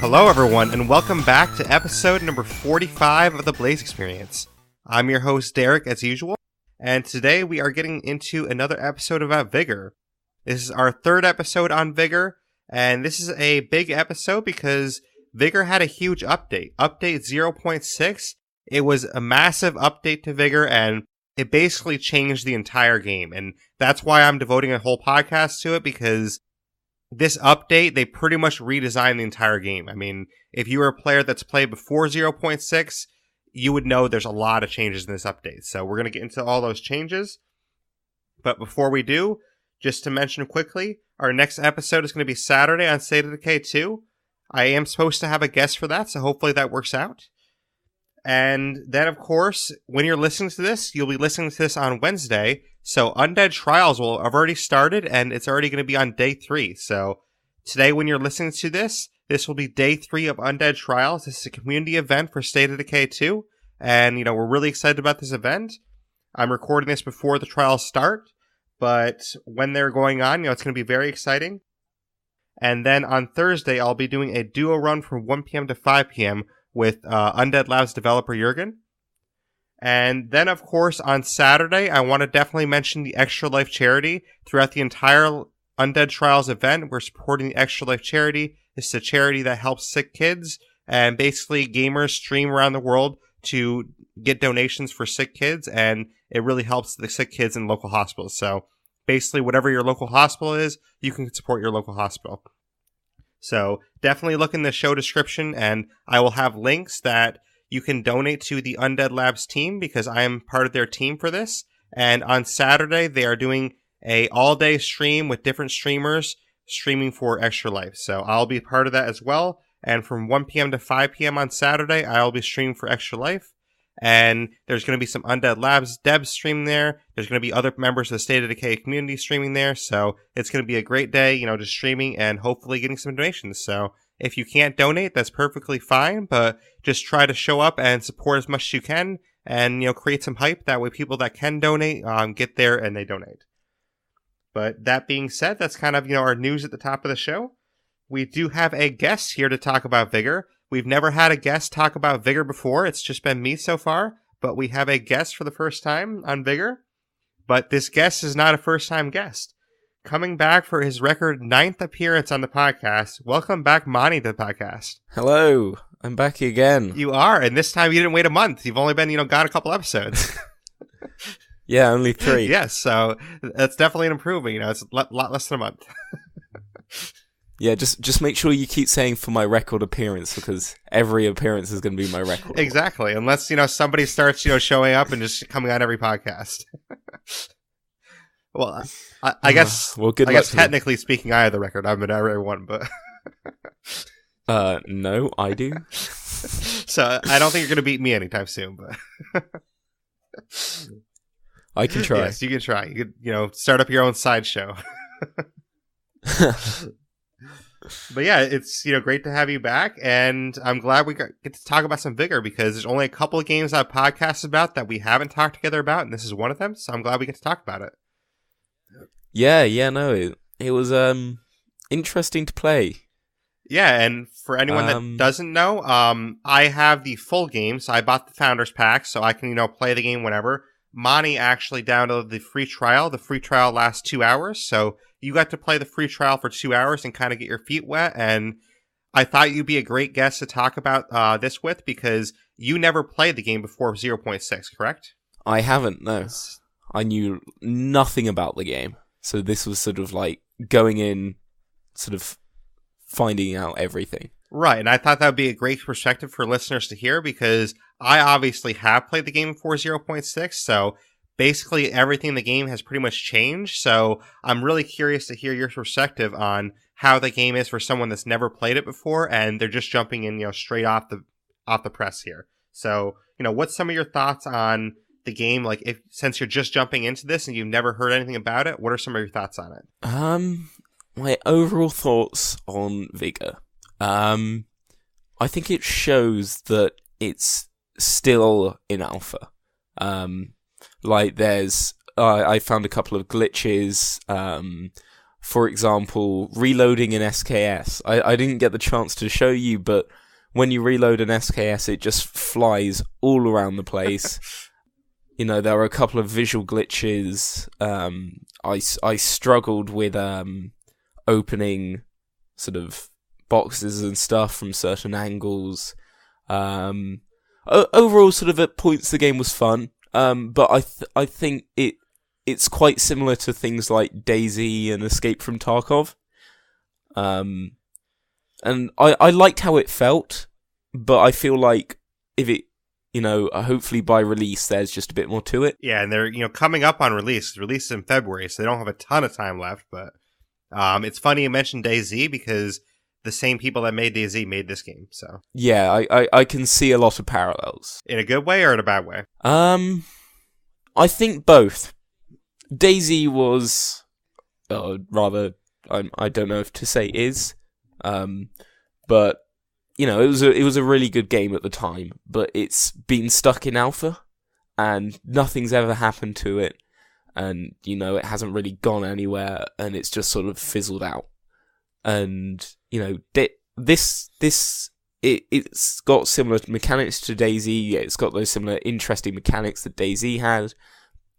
Hello everyone, and welcome back to episode number 45 of the Blaise XPerience. I'm your host Derek, as usual, and today we are getting into another episode about Vigor. This is our third episode on Vigor, and this is a big episode because Vigor had a huge update. Update 0.6, it was a massive update to Vigor, and it basically changed the entire game, and that's why I'm devoting a whole podcast to it, because this update, they pretty much redesigned the entire game. I mean, if you were a player that's played before 0.6, you would know there's a lot of changes in this update. So we're going to get into all those changes. But before we do, just to mention quickly, our next episode is going to be Saturday on State of Decay 2. I am supposed to have a guest for that, so hopefully that works out. And then, of course, when you're listening to this, you'll be listening to this on Wednesday. So Undead Trials will have already started, and it's already going to be on day 3. So today, when you're listening to this will be day 3 of Undead Trials. This is a community event for State of Decay 2. And, we're really excited about this event. I'm recording this before the trials start. But when they're going on, it's going to be very exciting. And then on Thursday, I'll be doing a duo run from 1 p.m. to 5 p.m. with Undead Labs developer Jurgen. And then, of course, on Saturday, I want to definitely mention the Extra Life charity. Throughout the entire Undead Trials event, we're supporting the Extra Life charity. It's a charity that helps sick kids, and basically gamers stream around the world to get donations for sick kids, and it really helps the sick kids in local hospitals. So basically, whatever your local hospital is, you can support your local hospital. So definitely look in the show description, and I will have links that you can donate to the Undead Labs team, because I am part of their team for this. And on Saturday, they are doing a all-day stream with different streamers streaming for Extra Life. So I'll be part of that as well. And from 1 p.m. to 5 p.m. on Saturday, I'll be streaming for Extra Life. And there's going to be some Undead Labs devs streaming there. There's going to be other members of the State of Decay community streaming there. So it's going to be a great day, just streaming and hopefully getting some donations. So if you can't donate, that's perfectly fine, but just try to show up and support as much as you can and, create some hype. That way people that can donate get there and they donate. But that being said, that's kind of, our news at the top of the show. We do have a guest here to talk about Vigor. We've never had a guest talk about Vigor before. It's just been me so far, but we have a guest for the first time on Vigor. But this guest is not a first-time guest. Coming back for his record 9th appearance on the podcast, welcome back, Monty, to the podcast. Hello, I'm back again. You are, and this time you didn't wait a month. You've only been, got a couple episodes. Yeah, only 3. Yes, so that's definitely an improvement. It's a lot less than a month. Yeah, just make sure you keep saying for my record appearance, because every appearance is going to be my record. Exactly, unless, somebody starts, showing up and just coming on every podcast. Well, I guess, technically speaking, I have the record. I've been everyone, but... No, I do. So, I don't think you're going to beat me anytime soon, but... I can try. Yes, you can try. You could, start up your own sideshow. But yeah, it's, great to have you back, and I'm glad we get to talk about some Vigor, because there's only a couple of games I've podcasted about that we haven't talked together about, and this is one of them, so I'm glad we get to talk about it. Yeah, no, it was interesting to play. Yeah, and for anyone that doesn't know, I have the full game, so I bought the Founders Pack, so I can, play the game whenever. Monty actually downloaded the free trial. The free trial lasts 2 hours, so you got to play the free trial for 2 hours and kind of get your feet wet, and I thought you'd be a great guest to talk about this with, because you never played the game before 0.6, correct? I haven't, no. I knew nothing about the game. So this was sort of like going in, sort of finding out everything. Right, and I thought that would be a great perspective for listeners to hear, because I obviously have played the game before 0.6, so basically everything in the game has pretty much changed. So I'm really curious to hear your perspective on how the game is for someone that's never played it before, and they're just jumping in, straight off the press here. So, what's some of your thoughts on the game? Like, since you're just jumping into this and you've never heard anything about it, what are some of your thoughts on it? My overall thoughts on Vigor. I think it shows that it's still in alpha. Like, there's I found a couple of glitches. for example, reloading an SKS. I didn't get the chance to show you, but when you reload an SKS, it just flies all around the place. There are a couple of visual glitches. I struggled with opening sort of boxes and stuff from certain angles. Overall, sort of at points, the game was fun. But I think it's quite similar to things like DayZ and Escape from Tarkov. And I liked how it felt, but I feel like if it, hopefully by release, there's just a bit more to it. Yeah, and they're, coming up on release. Release is in February, so they don't have a ton of time left, but it's funny you mentioned DayZ because the same people that made DayZ made this game, so. Yeah, I can see a lot of parallels. In a good way or in a bad way? I think both. DayZ was, rather, I don't know if to say is, but it was a really good game at the time. But it's been stuck in alpha, and nothing's ever happened to it, and it hasn't really gone anywhere, and it's just sort of fizzled out. And it's got similar mechanics to DayZ. It's got those similar interesting mechanics that DayZ had,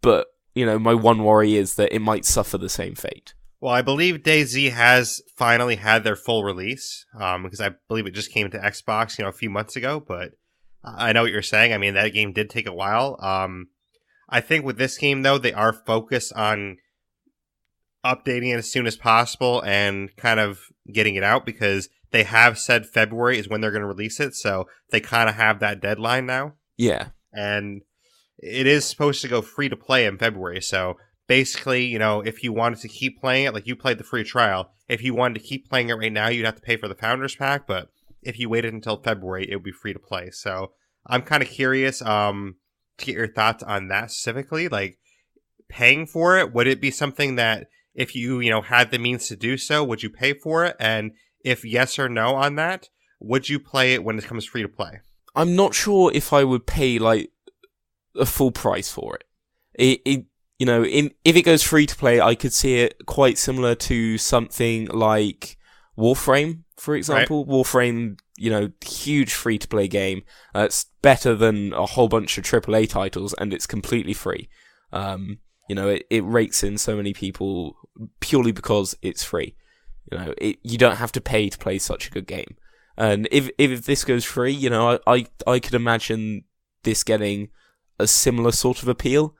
but my one worry is that it might suffer the same fate. Well, I believe DayZ has finally had their full release, because I believe it just came to Xbox, a few months ago, but I know what you're saying. I mean, that game did take a while. I think with this game, though, they are focused on updating it as soon as possible and kind of getting it out because they have said February is when they're going to release it, so they kind of have that deadline now. Yeah. And it is supposed to go free to play in February, so basically, if you wanted to keep playing it, like you played the free trial, if you wanted to keep playing it right now, you'd have to pay for the Founders Pack, but if you waited until February, it would be free to play. So I'm kind of curious to get your thoughts on that specifically, like paying for it. Would it be something that if you, had the means to do so, would you pay for it? And if yes or no on that, would you play it when it comes free to play? I'm not sure if I would pay like a full price for it. If it goes free to play, I could see it quite similar to something like Warframe, for example. Right. Warframe, huge free to play game. It's better than a whole bunch of AAA titles, and it's completely free. It rakes in so many people purely because it's free. You don't have to pay to play such a good game. And if this goes free, I could imagine this getting a similar sort of appeal.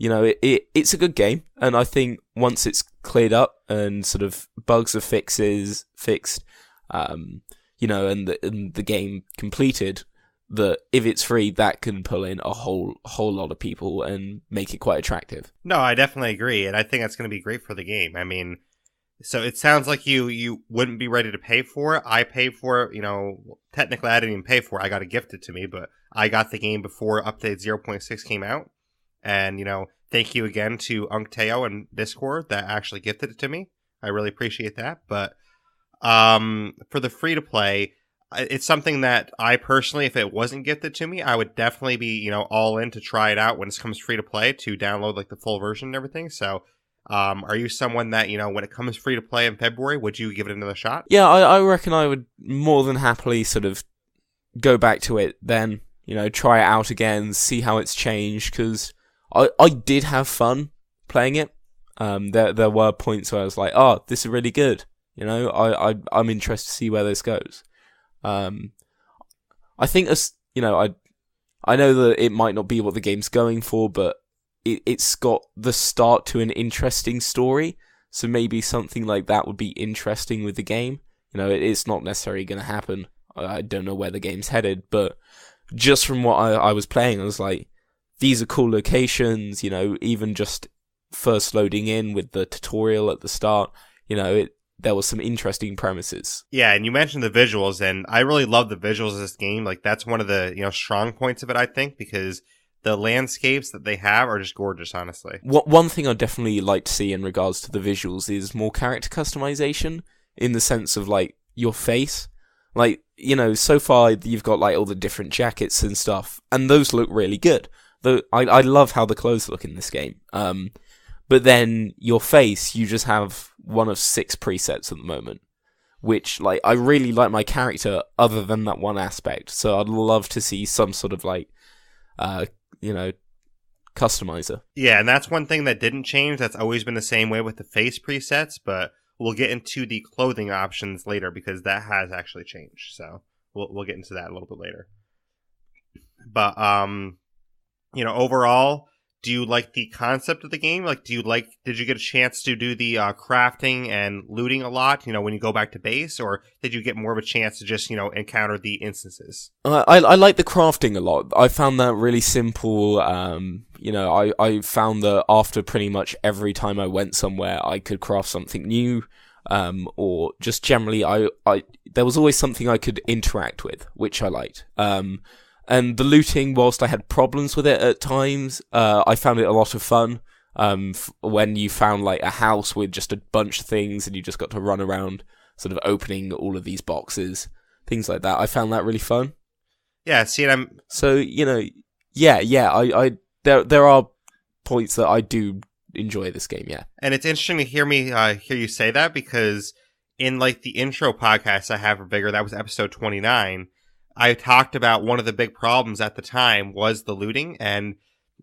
It's a good game, and I think once it's cleared up and sort of bugs are fixed, and the game completed, that if it's free, that can pull in a whole lot of people and make it quite attractive. No, I definitely agree, and I think that's going to be great for the game. I mean, so it sounds like you wouldn't be ready to pay for it. I paid for it, technically I didn't even pay for it. I got it gifted to me, but I got the game before Update 0.6 came out. And, thank you again to Uncteo and Discord that actually gifted it to me. I really appreciate that. But for the free-to-play, it's something that I personally, if it wasn't gifted to me, I would definitely be, all in to try it out when it comes free-to-play to download, like, the full version and everything. So, are you someone that, when it comes free-to-play in February, would you give it another shot? Yeah, I reckon I would more than happily sort of go back to it then, try it out again, see how it's changed, because I did have fun playing it. There were points where I was like, oh, this is really good. I'm interested to see where this goes. I think, I know that it might not be what the game's going for, but it's got the start to an interesting story. So maybe something like that would be interesting with the game. It's not necessarily going to happen. I don't know where the game's headed, but just from what I was playing, I was like, these are cool locations, even just first loading in with the tutorial at the start, there was some interesting premises. Yeah, and you mentioned the visuals, and I really love the visuals of this game. Like, that's one of the, strong points of it, I think, because the landscapes that they have are just gorgeous, honestly. One thing I'd definitely like to see in regards to the visuals is more character customization, in the sense of, like, your face. Like, so far you've got, like, all the different jackets and stuff, and those look really good. Though I love how the clothes look in this game. But then your face, you just have one of 6 presets at the moment, which, like, I really like my character other than that one aspect. So I'd love to see some sort of, like, customizer. Yeah, and that's one thing that didn't change. That's always been the same way with the face presets, but we'll get into the clothing options later because that has actually changed. So we'll get into that a little bit later. But, overall, do you like the concept of the game? Like, did you get a chance to do the crafting and looting a lot, when you go back to base? Or did you get more of a chance to just, encounter the instances? I like the crafting a lot. I found that really simple. I found that after pretty much every time I went somewhere, I could craft something new. Or just generally, there was always something I could interact with, which I liked. And the looting, whilst I had problems with it at times, I found it a lot of fun. When you found like a house with just a bunch of things and you just got to run around sort of opening all of these boxes, things like that. I found that really fun. Yeah, see, and I'm... So, there are points that I do enjoy this game, yeah. And it's interesting to hear you say that because in like the intro podcast I have for Vigor, that was episode 29, I talked about one of the big problems at the time was the looting, and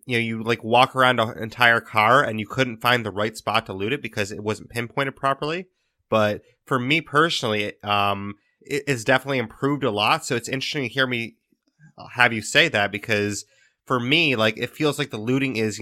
you like walk around an entire car and you couldn't find the right spot to loot it because it wasn't pinpointed properly. But for me personally, it's definitely improved a lot. So it's interesting to hear me have you say that because for me, like it feels like the looting is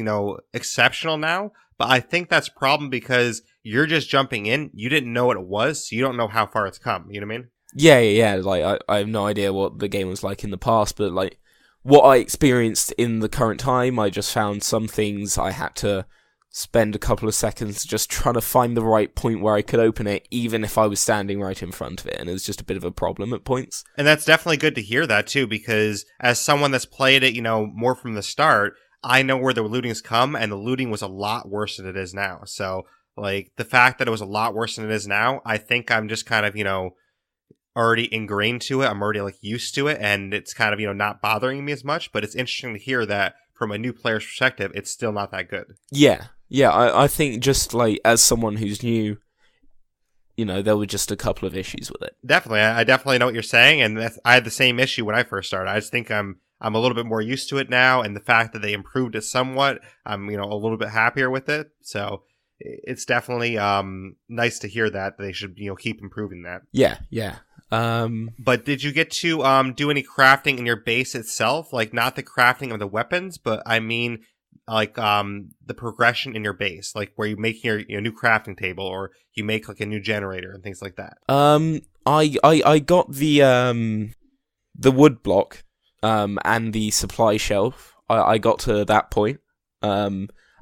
exceptional now. But I think that's a problem because you're just jumping in, you didn't know what it was, so you don't know how far it's come. You know what I mean? Yeah. Like, I have no idea what the game was like in the past, but, like, what I experienced in the current time, I just found some things I had to spend a couple of seconds just trying to find the right point where I could open it, even if I was standing right in front of it, and it was just a bit of a problem at points. And that's definitely good to hear that, too, because as someone that's played it, more from the start, I know where the looting's come, and the looting was a lot worse than it is now. So, like, the fact that it was a lot worse than it is now, I think I'm just kind of, already ingrained to it. I'm already like used to it, and it's kind of not bothering me as much. But it's interesting to hear that from a new player's perspective, it's still not that good. Yeah. I think just like as someone who's new, there were just a couple of issues with it. Definitely, I definitely know what you're saying, and I had the same issue when I first started. I just think I'm a little bit more used to it now, and the fact that they improved it somewhat, I'm a little bit happier with it. So it's definitely nice to hear that they should keep improving that. Yeah. But did you get to do any crafting in your base itself? Like not the crafting of the weapons, but I mean like the progression in your base, like where you make your new crafting table or you make like a new generator and things like that. I got the wood block and the supply shelf. I got to that point.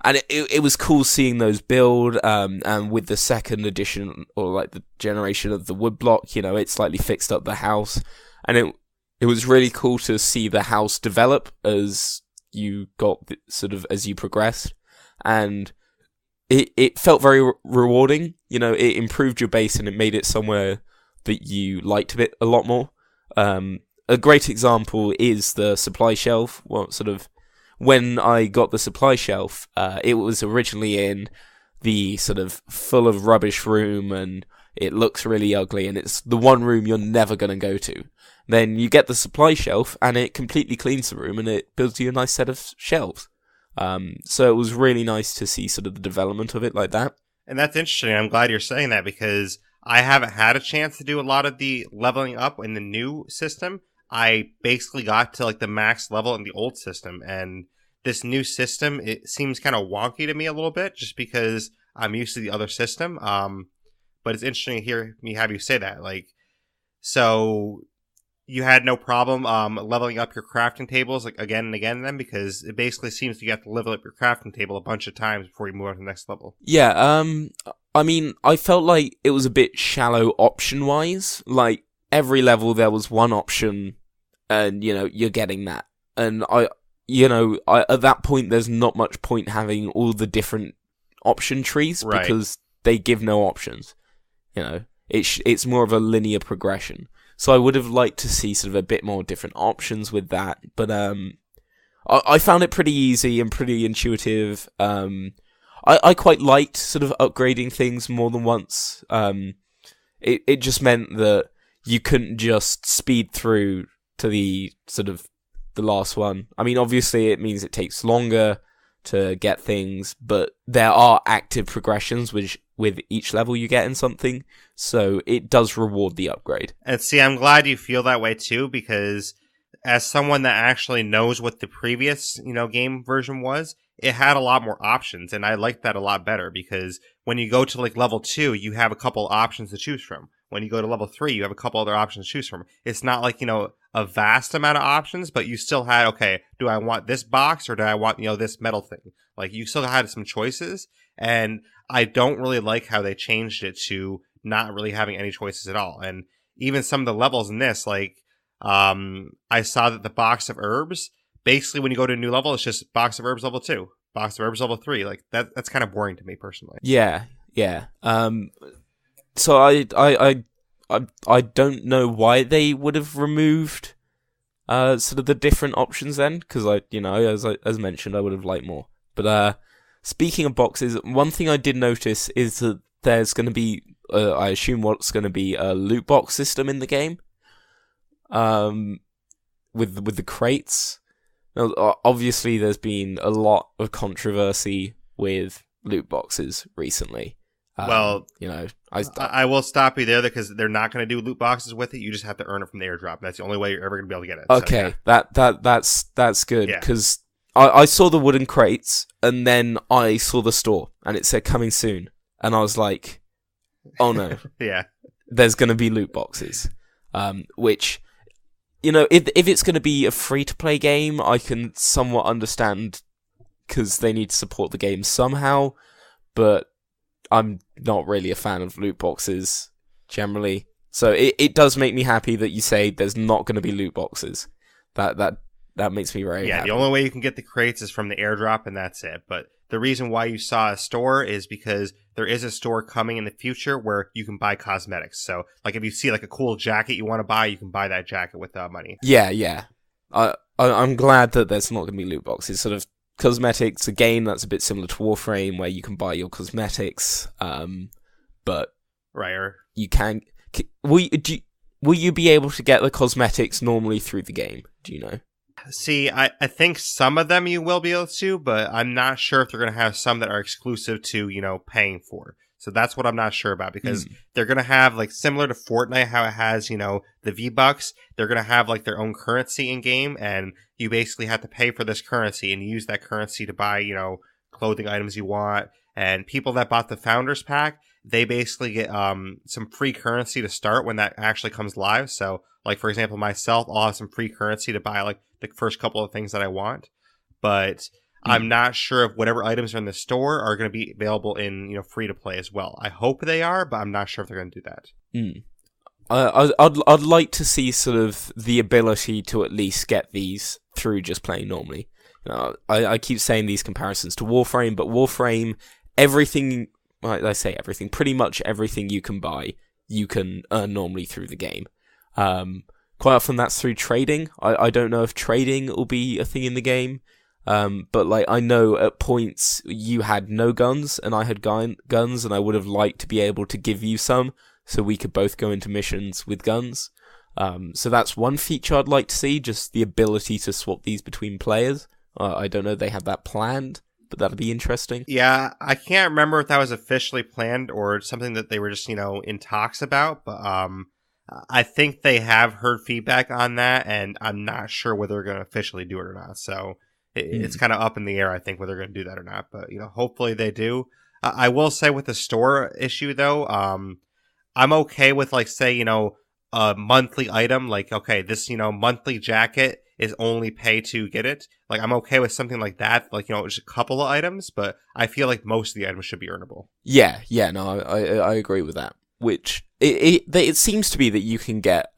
And it was cool seeing those build, and with the second edition, or like the generation of the woodblock, it slightly fixed up the house. And it was really cool to see the house develop as you got, as you progressed. And it felt very rewarding. It improved your base and it made it somewhere that you liked a lot more. A great example is the supply shelf. When I got the supply shelf, it was originally in the sort of full of rubbish room, and it looks really ugly, and it's the one room you're never going to go to. Then you get the supply shelf, and it completely cleans the room, and it builds you a nice set of shelves. So it was really nice to see sort of the development of it like that. And that's interesting. I'm glad you're saying that because I haven't had a chance to do a lot of the leveling up in the new system. I basically got to like the max level in the old system, and this new system, it seems kind of wonky to me a little bit just because I'm used to the other system. But it's interesting to hear me have you say that. Like, so you had no problem leveling up your crafting tables like again and again then, because it basically seems you have to level up your crafting table a bunch of times before you move on to the next level. Yeah, I mean, I felt like it was a bit shallow option-wise. Like, every level there was one option, and, you're getting that. And I at that point, there's not much point having all the different option trees, right, because they give no options. It's more of a linear progression. So I would have liked to see sort of a bit more different options with that. But I found it pretty easy and pretty intuitive. I quite liked sort of upgrading things more than once. It just meant that you couldn't just speed through to the sort of the last one. I mean, obviously it means it takes longer to get things, but there are active progressions which with each level you get in something, so it does reward the upgrade. And see, I'm glad you feel that way too, because as someone that actually knows what the previous, game version was, it had a lot more options, and I liked that a lot better, because when you go to like level 2, you have a couple options to choose from. When you go to level 3, you have a couple other options to choose from. It's not like, a vast amount of options, but you still had, okay, do I want this box or do I want, this metal thing? Like, you still had some choices, and I don't really like how they changed it to not really having any choices at all. And even some of the levels in this, like, I saw that the box of herbs, basically when you go to a new level, it's just box of herbs level 2, box of herbs level 3. Like, that's kind of boring to me personally. Yeah. So I don't know why they would have removed sort of the different options then, because as mentioned, I would have liked more. But speaking of boxes, one thing I did notice is that there's going to be, I assume what's going to be a loot box system in the game, with the crates. Now, obviously, there's been a lot of controversy with loot boxes recently. Well, I will stop you there because they're not going to do loot boxes with it. You just have to earn it from the airdrop. That's the only way you're ever going to be able to get it. Okay, so, yeah. that's good, because I saw the wooden crates and then I saw the store and it said coming soon, and I was like, oh no, yeah, there's going to be loot boxes, which, if it's going to be a free to play game, I can somewhat understand because they need to support the game somehow, but I'm not really a fan of loot boxes generally, so it does make me happy that you say there's not going to be loot boxes. That makes me very happy. The only way you can get the crates is from the airdrop, and that's it. But the reason why you saw a store is because there is a store coming in the future where you can buy cosmetics. So, like, if you see like a cool jacket you want to buy, you can buy that jacket with money. Yeah. I'm glad that there's not going to be loot boxes. Sort of cosmetics, again, that's a bit similar to Warframe, where you can buy your cosmetics, but right, you can. Will you be able to get the cosmetics normally through the game? Do you know? See, I think some of them you will be able to, but I'm not sure if they're going to have some that are exclusive to, paying for. So that's what I'm not sure about, because they're going to have, like, similar to Fortnite, how it has, the V-Bucks, they're going to have, like, their own currency in-game, and you basically have to pay for this currency and use that currency to buy, clothing items you want. And people that bought the Founders Pack, they basically get some free currency to start when that actually comes live. So, like, for example, myself, I'll have some free currency to buy, like, the first couple of things that I want. But I'm not sure if whatever items are in the store are going to be available in, free to play as well. I hope they are, but I'm not sure if they're going to do that. I'd like to see sort of the ability to at least get these through just playing normally. I keep saying these comparisons to Warframe, but Warframe, everything, well, I say everything, pretty much everything you can buy, you can earn normally through the game. Quite often that's through trading. I don't know if trading will be a thing in the game. But like, I know at points you had no guns and I had guns, and I would have liked to be able to give you some so we could both go into missions with guns. So that's one feature I'd like to see, just the ability to swap these between players. I don't know if they have that planned, but that'd be interesting. Yeah, I can't remember if that was officially planned or something that they were just, in talks about, but I think they have heard feedback on that, and I'm not sure whether they're going to officially do it or not. So it's kind of up in the air, I think, whether they're going to do that or not. But, hopefully they do. I will say with the store issue, though, I'm okay with, like, say, a monthly item. Like, okay, this, monthly jacket is only pay to get it. Like, I'm okay with something like that. Like, just a couple of items, but I feel like most of the items should be earnable. Yeah, no, I agree with that. Which, it seems to be that you can get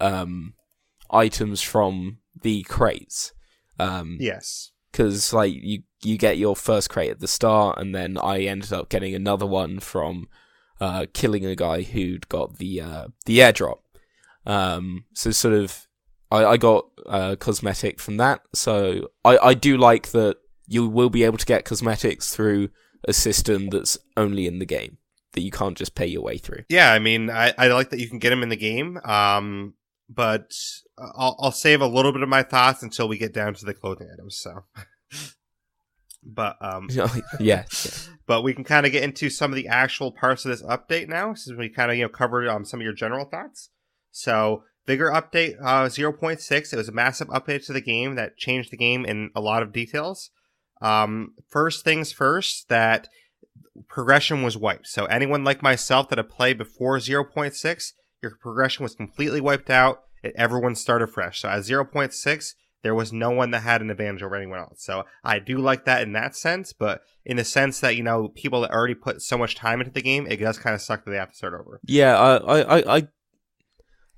items from the crates. Yes. Because, like, you get your first crate at the start, and then I ended up getting another one from killing a guy who'd got the airdrop. So sort of, I got cosmetic from that. So I do like that you will be able to get cosmetics through a system that's only in the game, that you can't just pay your way through. Yeah, I mean, I like that you can get them in the game, but I'll save a little bit of my thoughts until we get down to the clothing items. So, but yeah. But we can kind of get into some of the actual parts of this update now, since we kind of covered some of your general thoughts. So, Vigor update 0.6. It was a massive update to the game that changed the game in a lot of details. First things first, that progression was wiped. So anyone like myself that had played before 0.6, your progression was completely wiped out. Everyone started fresh. So at 0.6, there was no one that had an advantage over anyone else. So I do like that in that sense, but in the sense that, people that already put so much time into the game, it does kind of suck that they have to start over. Yeah,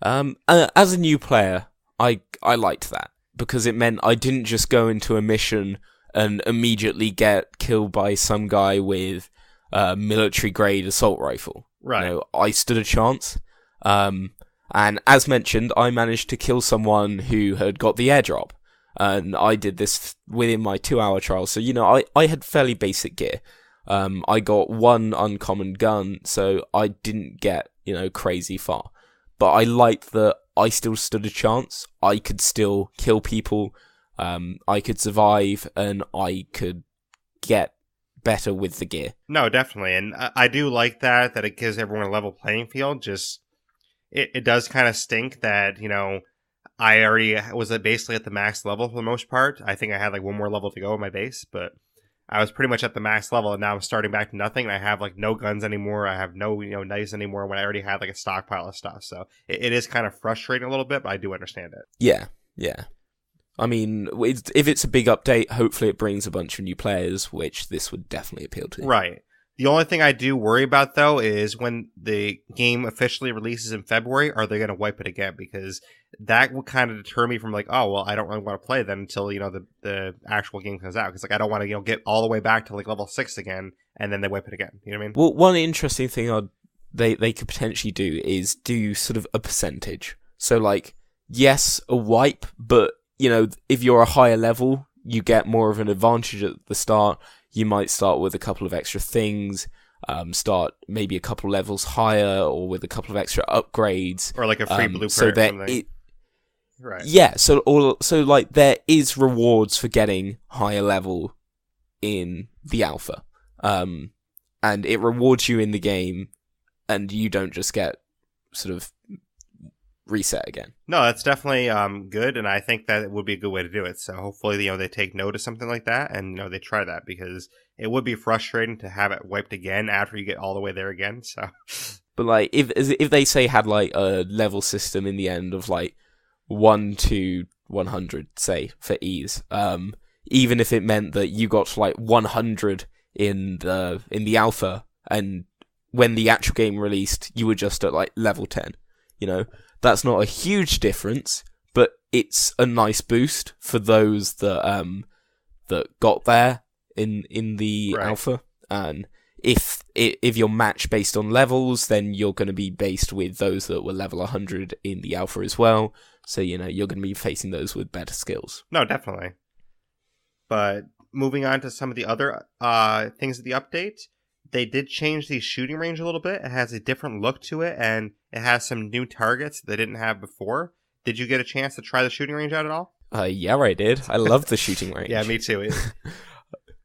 as a new player, I liked that, because it meant I didn't just go into a mission and immediately get killed by some guy with a military-grade assault rifle. Right. I stood a chance. And as mentioned, I managed to kill someone who had got the airdrop. And I did this within my 2-hour trial. So, I had fairly basic gear. I got one uncommon gun, so I didn't get, crazy far. But I liked that I still stood a chance. I could still kill people. I could survive, and I could get better with the gear. No, definitely. And I do like that it gives everyone a level playing field. Just, it does kind of stink that, I already was basically at the max level for the most part. I think I had one more level to go in my base, but I was pretty much at the max level, and now I'm starting back to nothing. And I have no guns anymore. I have no knives anymore when I already had a stockpile of stuff. So it is kind of frustrating a little bit, but I do understand it. Yeah. I mean, if it's a big update, hopefully it brings a bunch of new players, which this would definitely appeal to. Right. The only thing I do worry about, though, is when the game officially releases in February, are they going to wipe it again? Because that will kind of deter me from I don't really want to play then until, the actual game comes out. Because I don't want to, get all the way back to level 6 again, and then they wipe it again. You know what I mean? Well, one interesting thing they could potentially do is do sort of a percentage. So, yes, a wipe, but if you're a higher level, you get more of an advantage at the start. You might start with a couple of extra things, start maybe a couple levels higher, or with a couple of extra upgrades. Or a free blueprint so or something. Right. Yeah, so there is rewards for getting higher level in the alpha. And it rewards you in the game, and you don't just get sort of reset again. No, that's definitely good, and I think that it would be a good way to do it. So hopefully, they take note of something like that, and they try that, because it would be frustrating to have it wiped again after you get all the way there again. So, but if they say had a level system in the end of 1 to 100, say for ease, even if it meant that you got to 100 in the alpha, and when the actual game released, you were just at level 10, That's not a huge difference, but it's a nice boost for those that got there in the alpha. And if you're matched based on levels, then you're going to be based with those that were level 100 in the alpha as well. So you're going to be facing those with better skills. No, definitely. But moving on to some of the other things of the update. They did change the shooting range a little bit. It has a different look to it, and it has some new targets they didn't have before. Did you get a chance to try the shooting range out at all? Yeah, I did. I love the shooting range. Yeah, me too.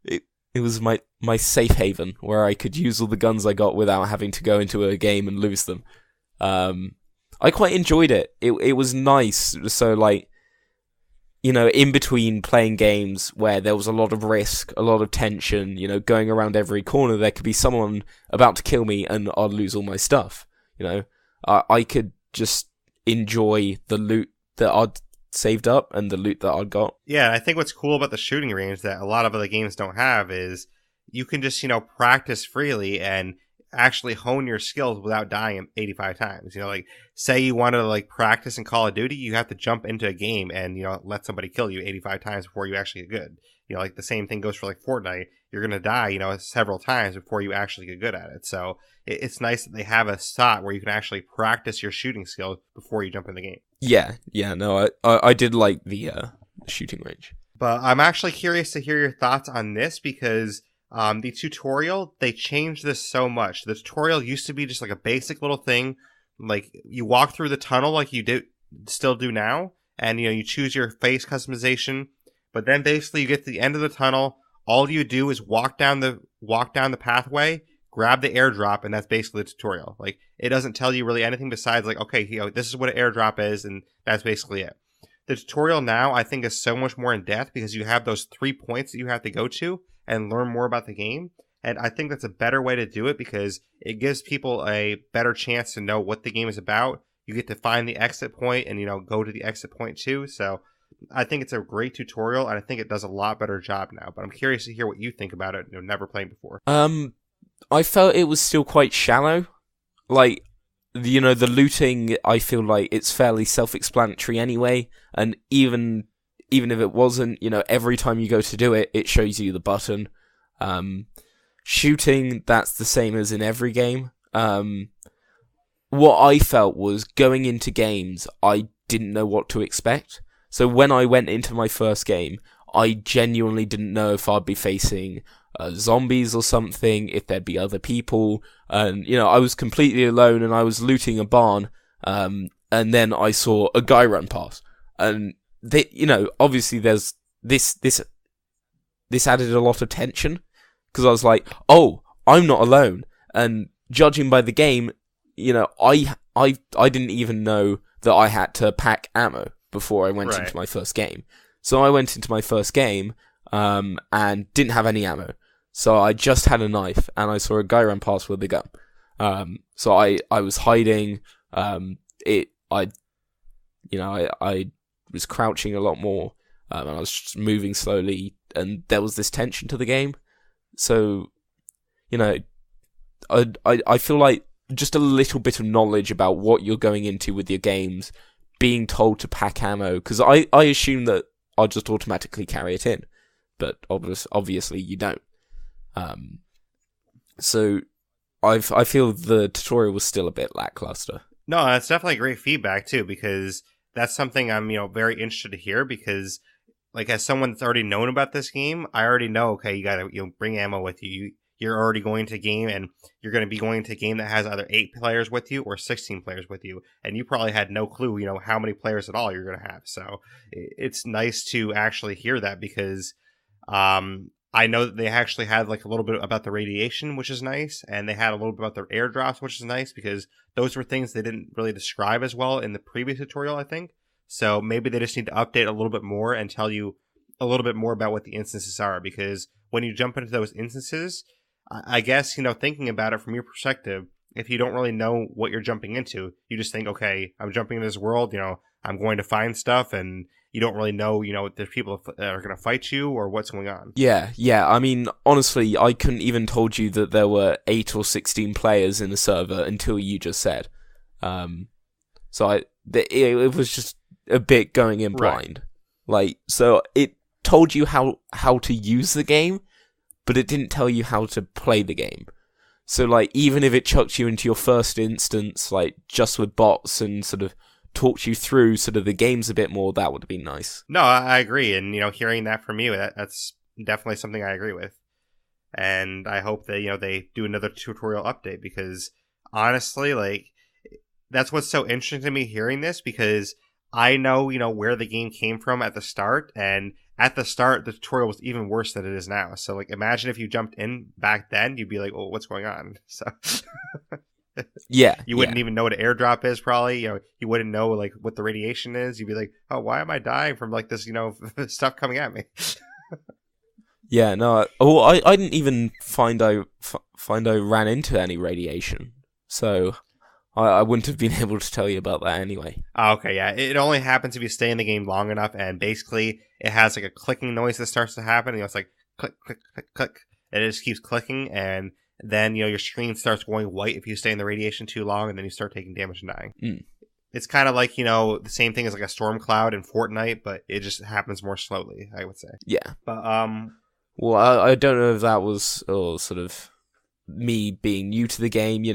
It was my safe haven, where I could use all the guns I got without having to go into a game and lose them. I quite enjoyed it. It was nice. So in between playing games where there was a lot of risk, a lot of tension, going around every corner, there could be someone about to kill me and I'd lose all my stuff. I could just enjoy the loot that I'd saved up and the loot that I'd got. Yeah, I think what's cool about the shooting range that a lot of other games don't have is you can just, practice freely and actually hone your skills without dying 85 times. Say you want to practice in Call of Duty, you have to jump into a game and let somebody kill you 85 times before you actually get good. The same thing goes for Fortnite. You're gonna die several times before you actually get good at it. So it's nice that they have a spot where you can actually practice your shooting skills before you jump in the game. Yeah, no, I did like the shooting range. But I'm actually curious to hear your thoughts on this, because The tutorial, they changed this so much. The tutorial used to be just like a basic little thing, like you walk through the tunnel like you still do now, and you choose your face customization. But then basically you get to the end of the tunnel, all you do is walk down the pathway, grab the airdrop, and that's basically the tutorial. Like, it doesn't tell you really anything besides like, okay, this is what an airdrop is, and that's basically it. The tutorial now, I think, is so much more in depth because you have those 3 points that you have to go to and learn more about the game. And I think that's a better way to do it because it gives people a better chance to know what the game is about. You get to find the exit point and, go to the exit point too. So I think it's a great tutorial, and I think it does a lot better job now. But I'm curious to hear what you think about it. Never played before. I felt it was still quite shallow. Like, the looting, I feel like it's fairly self-explanatory anyway. And even if it wasn't, every time you go to do it, it shows you the button. Shooting, that's the same as in every game. What I felt was going into games, I didn't know what to expect. So when I went into my first game, I genuinely didn't know if I'd be facing zombies or something, if there'd be other people. And, I was completely alone and I was looting a barn. And then I saw a guy run past. And, obviously there's this added a lot of tension. Because I was like, oh, I'm not alone. And judging by the game, I didn't even know that I had to pack ammo before I went into my first game. So I went into my first game and didn't have any ammo. So I just had a knife, and I saw a guy run past with a gun. So I was hiding. I was crouching a lot more, and I was just moving slowly, and there was this tension to the game. So, I feel like just a little bit of knowledge about what you're going into with your games, being told to pack ammo, because I assume that I'll just automatically carry it in, but obviously you don't. So I feel the tutorial was still a bit lackluster. No, that's definitely great feedback too, because that's something I'm very interested to hear, because like, as someone that's already known about this game, I already know, okay, you gotta bring ammo with you. You're already going to a game, and you're going to be going to a game that has either 8 players with you or 16 players with you, and you probably had no clue, how many players at all you're going to have. So it's nice to actually hear that, because I know that they actually had like a little bit about the radiation, which is nice, and they had a little bit about their airdrops, which is nice, because those were things they didn't really describe as well in the previous tutorial, I think. So maybe they just need to update a little bit more and tell you a little bit more about what the instances are, because when you jump into those instances, I guess, thinking about it from your perspective, if you don't really know what you're jumping into, you just think, okay, I'm jumping into this world, I'm going to find stuff, and you don't really know, if there's people that are going to fight you or what's going on. Yeah. I mean, honestly, I couldn't even told you that there were 8 or 16 players in the server until you just said. So it was just a bit going in blind. Right. Like, so it told you how to use the game, but it didn't tell you how to play the game. So, like, even if it chucked you into your first instance, like, just with bots and sort of talked you through sort of the games a bit more, that would have been nice. No, I agree. And, hearing that from you, that's definitely something I agree with. And I hope that, they do another tutorial update, because honestly, like, that's what's so interesting to me hearing this, because I know, where the game came from at the start, and at the start, the tutorial was even worse than it is now. So, like, imagine if you jumped in back then, you'd be like, oh, what's going on? So, yeah. You wouldn't even know what an airdrop is, probably. You wouldn't know, like, what the radiation is. You'd be like, oh, why am I dying from, like, this, stuff coming at me? Yeah, no. I didn't even find I ran into any radiation. So I wouldn't have been able to tell you about that anyway. Oh, okay, yeah. It only happens if you stay in the game long enough, and basically it has like a clicking noise that starts to happen. It's like click, click, click, click, and it just keeps clicking, and then your screen starts going white if you stay in the radiation too long, and then you start taking damage and dying. Mm. It's kind of like, the same thing as like a storm cloud in Fortnite, but it just happens more slowly, I would say. Yeah. But well, I don't know if that was sort of me being new to the game.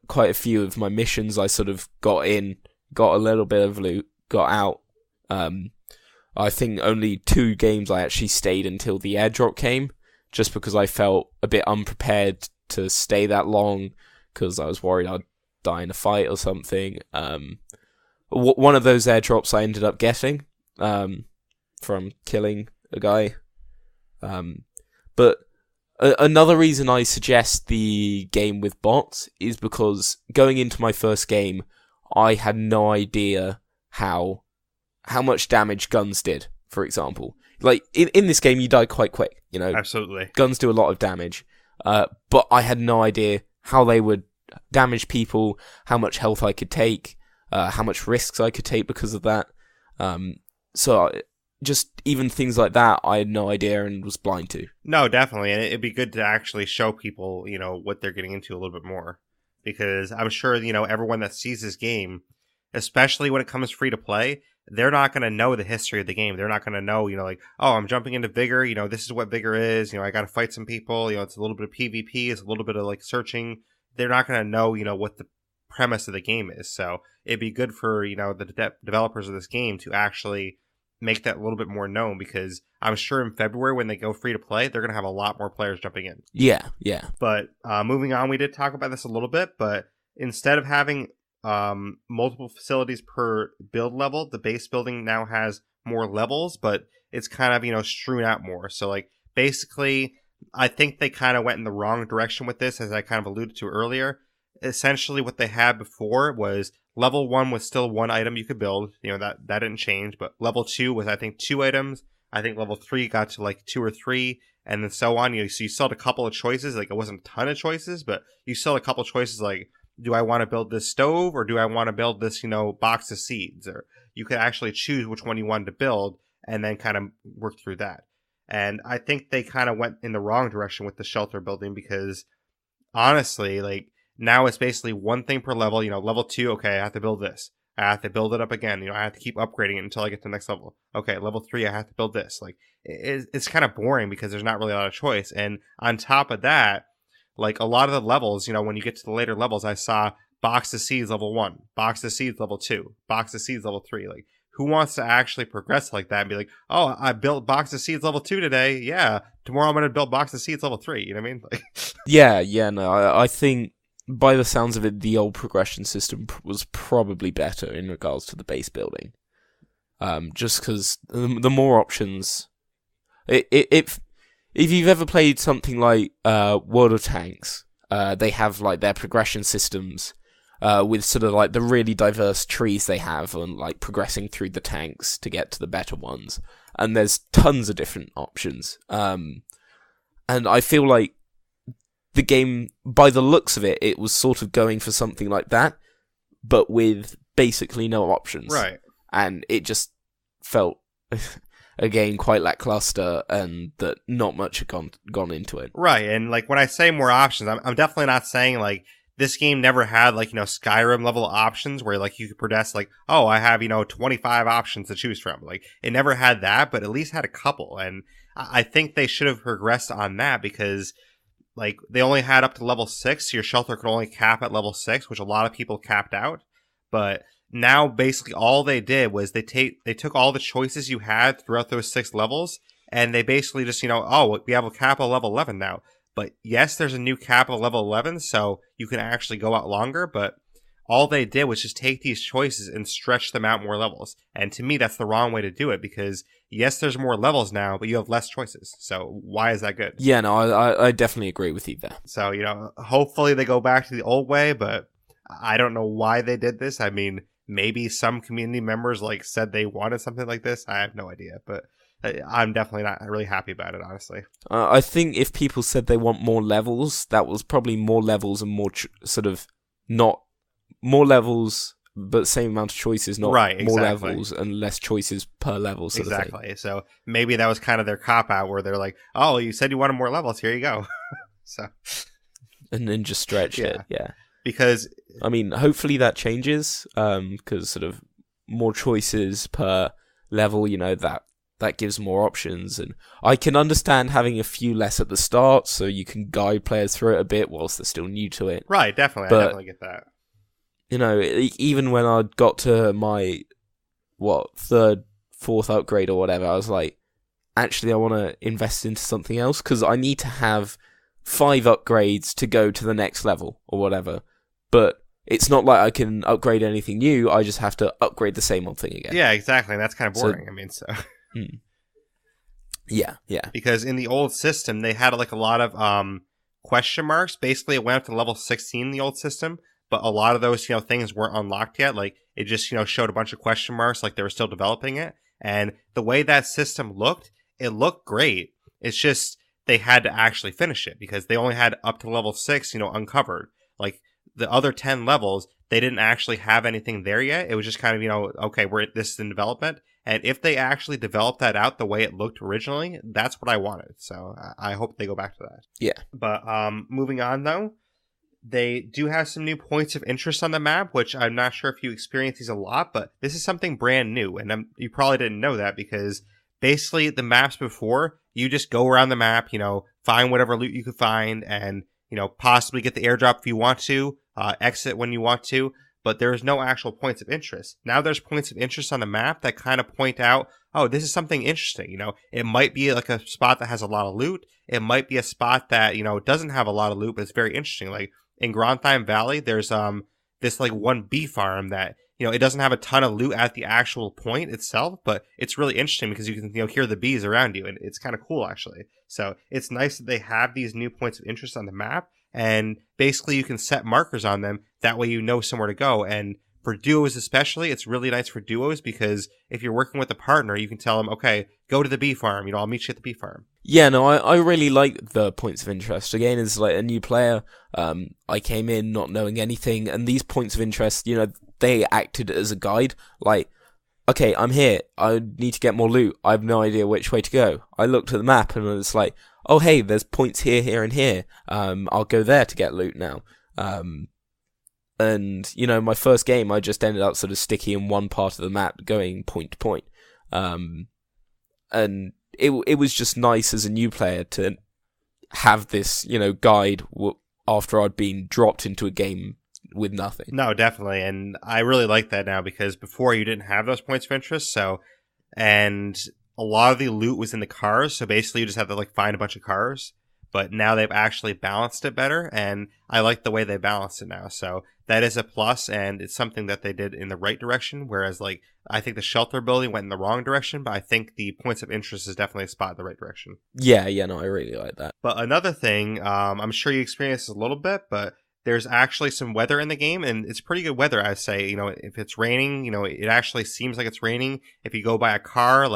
Quite a few of my missions I sort of got in, got a little bit of loot, got out. I think only 2 games I actually stayed until the airdrop came, just because I felt a bit unprepared to stay that long, because I was worried I'd die in a fight or something. One of those airdrops I ended up getting from killing a guy. But another reason I suggest the game with bots is because going into my first game, I had no idea how much damage guns did, for example. Like, in this game, you die quite quick, you know? Absolutely. Guns do a lot of damage. But I had no idea how they would damage people, how much health I could take, how much risks I could take because of that. So just even things like that, I had no idea and was blind to. No, definitely. And it'd be good to actually show people, you know, what they're getting into a little bit more. Because I'm sure, you know, everyone that sees this game, especially when it comes free to play, they're not going to know the history of the game. They're not going to know, you know, like, oh, I'm jumping into Vigor. You know, this is what Vigor is. You know, I got to fight some people. You know, it's a little bit of PvP. It's a little bit of like searching. They're not going to know, you know, what the premise of the game is. So it'd be good for, you know, the developers of this game to actually make that a little bit more known, because I'm sure in February when they go free to play, they're going to have a lot more players jumping in. Yeah. But moving on, we did talk about this a little bit, but instead of having multiple facilities per build level, the base building now has more levels, but it's kind of, you know, strewn out more. So like basically, I think they kind of went in the wrong direction with this, as I kind of alluded to earlier. Essentially what they had before was level 1 was still 1 item you could build, you know, that didn't change, but level 2 was, I think, 2 items. I think level 3 got to like 2 or 3, and then so on. You know, so you still had a couple of choices. Like, it wasn't a ton of choices, but you still had a couple of choices, like, do I want to build this stove, or do I want to build this, you know, box of seeds? Or you could actually choose which one you wanted to build and then kind of work through that. And I think they kind of went in the wrong direction with the shelter building, because honestly, like, now it's basically one thing per level. You know, level 2, okay, I have to build this. I have to build it up again. You know, I have to keep upgrading it until I get to the next level. Okay, level 3, I have to build this. Like, it's kind of boring because there's not really a lot of choice. And on top of that, like, a lot of the levels, you know, when you get to the later levels, I saw box of seeds level 1, box of seeds level 2, box of seeds level 3. Like, who wants to actually progress like that and be like, oh, I built box of seeds level 2 today. Yeah, tomorrow I'm going to build box of seeds level 3. You know what I mean? Like, No, I think by the sounds of it, the old progression system was probably better in regards to the base building. Just because the more options... If you've ever played something like World of Tanks, they have like their progression systems with sort of like the really diverse trees they have, and like progressing through the tanks to get to the better ones. And there's tons of different options. And I feel like the game, by the looks of it, it was sort of going for something like that, but with basically no options. right. And it just felt, again, quite lackluster, and that not much had gone into it. Right. And like, when I say more options, I'm definitely not saying like this game never had like, you know, Skyrim level options where like you could progress like, oh, I have, you know, 25 options to choose from. Like, it never had that, but at least had a couple. And I think they should have progressed on that, because like, they only had up to level 6. So your shelter could only cap at level 6, which a lot of people capped out. But now basically all they did was they took all the choices you had throughout those 6 levels, and they basically just, you know, oh, we have a cap of level 11 now. But yes, there's a new cap of level 11, so you can actually go out longer, but all they did was just take these choices and stretch them out more levels. And to me, that's the wrong way to do it, because yes, there's more levels now, but you have less choices. So why is that good? Yeah, no, I definitely agree with you there. So, you know, hopefully they go back to the old way, but I don't know why they did this. I mean, maybe some community members like said they wanted something like this. I have no idea, but I'm definitely not really happy about it, honestly. I think if people said they want more levels, that was probably more levels and more sort of not more levels, but same amount of choices, not right, exactly. More levels and less choices per level. Sort exactly. Of thing. So maybe that was kind of their cop out, where they're like, "Oh, you said you wanted more levels. Here you go." So, and then just stretched it. Yeah. Because I mean, hopefully that changes. Because sort of more choices per level, you know, that gives more options, and I can understand having a few less at the start, so you can guide players through it a bit whilst they're still new to it. Right, definitely. But, I definitely get that. You know, even when I got to my, 3rd, 4th upgrade or whatever, I was like, actually I want to invest into something else because I need to have 5 upgrades to go to the next level or whatever. But it's not like I can upgrade anything new. I just have to upgrade the same old thing again. Yeah, exactly. And that's kind of boring. Yeah. Because in the old system, they had like a lot of question marks. Basically, it went up to level 16 in the old system, but a lot of those things weren't unlocked yet. Like it just showed a bunch of question marks, like they were still developing it. And the way that system looked, it looked great. It's just they had to actually finish it because they only had up to level 6, uncovered. Like the other 10 levels, they didn't actually have anything there yet. It was just kind of okay, this is in development. And if they actually developed that out the way it looked originally, that's what I wanted. So I hope they go back to that. Yeah. But moving on, though, they do have some new points of interest on the map, which I'm not sure if you experience these a lot, but this is something brand new. And you probably didn't know that because basically the maps before, you just go around the map, find whatever loot you could find and, possibly get the airdrop if you want to, exit when you want to. But there's no actual points of interest. Now there's points of interest on the map that kind of point out, oh, this is something interesting. It might be like a spot that has a lot of loot. It might be a spot that, doesn't have a lot of loot, but it's very interesting. Like in Grandtime Valley, there's this like one bee farm that, it doesn't have a ton of loot at the actual point itself, but it's really interesting because you can, hear the bees around you, and it's kind of cool actually. So it's nice that they have these new points of interest on the map. And basically, you can set markers on them. That way, you know somewhere to go. And for duos especially, it's really nice for duos because if you're working with a partner, you can tell them, okay, go to the bee farm. I'll meet you at the bee farm. Yeah, no, I really like the points of interest. Again, as like a new player, I came in not knowing anything, and these points of interest, they acted as a guide. Like, okay, I'm here. I need to get more loot. I have no idea which way to go. I looked at the map and it's like, oh, hey, there's points here, here, and here. I'll go there to get loot now. And, my first game, I just ended up sort of sticky in one part of the map, going point to point. And it was just nice as a new player to have this, guide after I'd been dropped into a game with nothing. No, definitely. And I really like that now because before you didn't have those points of interest. And a lot of the loot was in the cars, so basically you just have to find a bunch of cars. But now they've actually balanced it better, and I like the way they balanced it now. So that is a plus, and it's something that they did in the right direction. Whereas, I think the shelter building went in the wrong direction, but I think the points of interest is definitely a spot in the right direction. Yeah, no, I really like that. But another thing, I'm sure you experienced this a little bit, but there's actually some weather in the game, and it's pretty good weather, I'd say. If it's raining, it actually seems like it's raining. If you go by a car,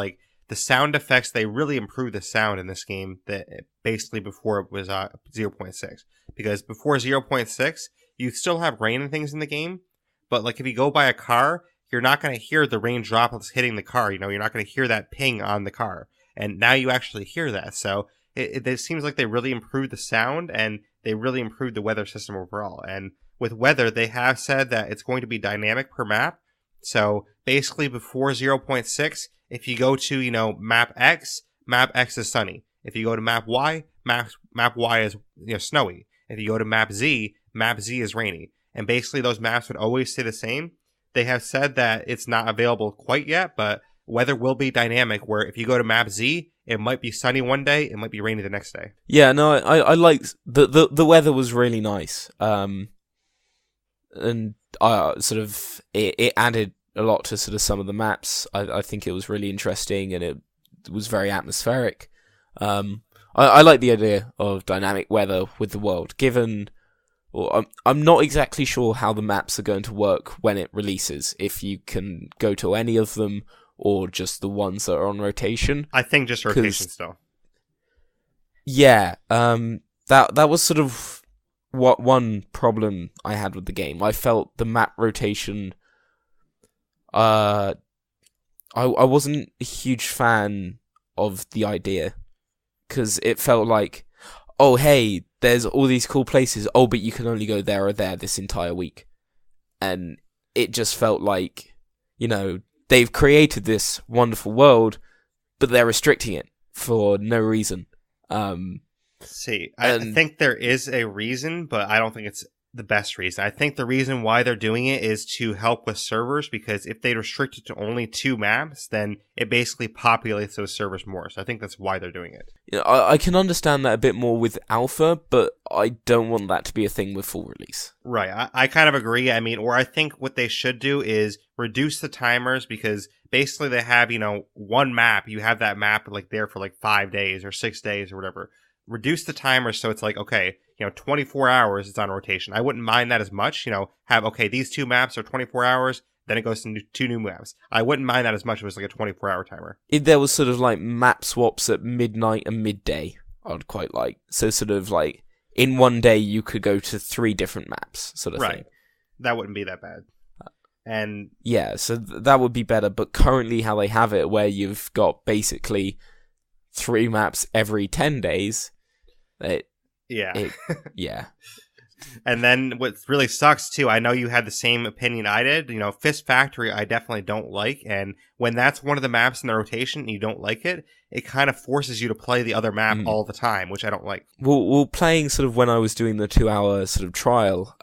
the sound effects, they really improved the sound in this game that basically before it was 0.6. Because before 0.6, you still have rain and things in the game, but if you go by a car, you're not going to hear the rain droplets hitting the car. You're not going to hear that ping on the car. And now you actually hear that. So it seems like they really improved the sound and they really improved the weather system overall. And with weather, they have said that it's going to be dynamic per map. So basically before 0.6, if you go to, map X is sunny. If you go to map Y Y is, snowy. If you go to map Z is rainy. And basically those maps would always stay the same. They have said that it's not available quite yet, but weather will be dynamic where if you go to map Z, it might be sunny one day, it might be rainy the next day. Yeah, no, I liked the weather was really nice. And sort of it added a lot to sort of some of the maps. I think it was really interesting and it was very atmospheric. I like the idea of dynamic weather with the world, given... Well, I'm not exactly sure how the maps are going to work when it releases, if you can go to any of them or just the ones that are on rotation. I think just rotation still. Yeah, that was sort of what one problem I had with the game. I felt the map rotation... I wasn't a huge fan of the idea, because it felt like, oh, hey, there's all these cool places, oh, but you can only go there or there this entire week. And it just felt like, they've created this wonderful world, but they're restricting it for no reason. I think there is a reason, but I don't think it's the best reason. I think the reason why they're doing it is to help with servers, because if they restrict it to only 2 maps, then it basically populates those servers more. So I think that's why they're doing it. Yeah, I can understand that a bit more with alpha, but I don't want that to be a thing with full release. Right. I kind of agree. I mean, or I think what they should do is reduce the timers, because basically they have, one map. You have that map like there for like 5 days or 6 days or whatever. Reduce the timer so it's like, okay, 24 hours it's on rotation. I wouldn't mind that as much. Have, okay, these 2 maps are 24 hours, then it goes to 2 new maps. I wouldn't mind that as much if it was like a 24-hour timer. If there was sort of like map swaps at midnight and midday, I'd quite like. So sort of like in one day you could go to 3 different maps, sort of thing. That wouldn't be that bad. And yeah, so that would be better. But currently how they have it, where you've got basically 3 maps every 10 days... yeah. And then what really sucks too, I know you had the same opinion I did. Fist Factory I definitely don't like, and when that's one of the maps in the rotation and you don't like it, it kind of forces you to play the other map all the time, which I don't like. Well, playing sort of when I was doing the 2-hour sort of trial,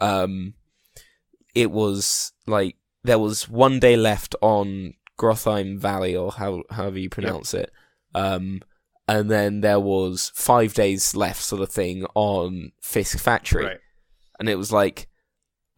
it was like there was 1 day left on Grothheim Valley, or however you pronounce it. And then there was 5 days left, sort of thing, on Fisk Factory. Right. And it was like,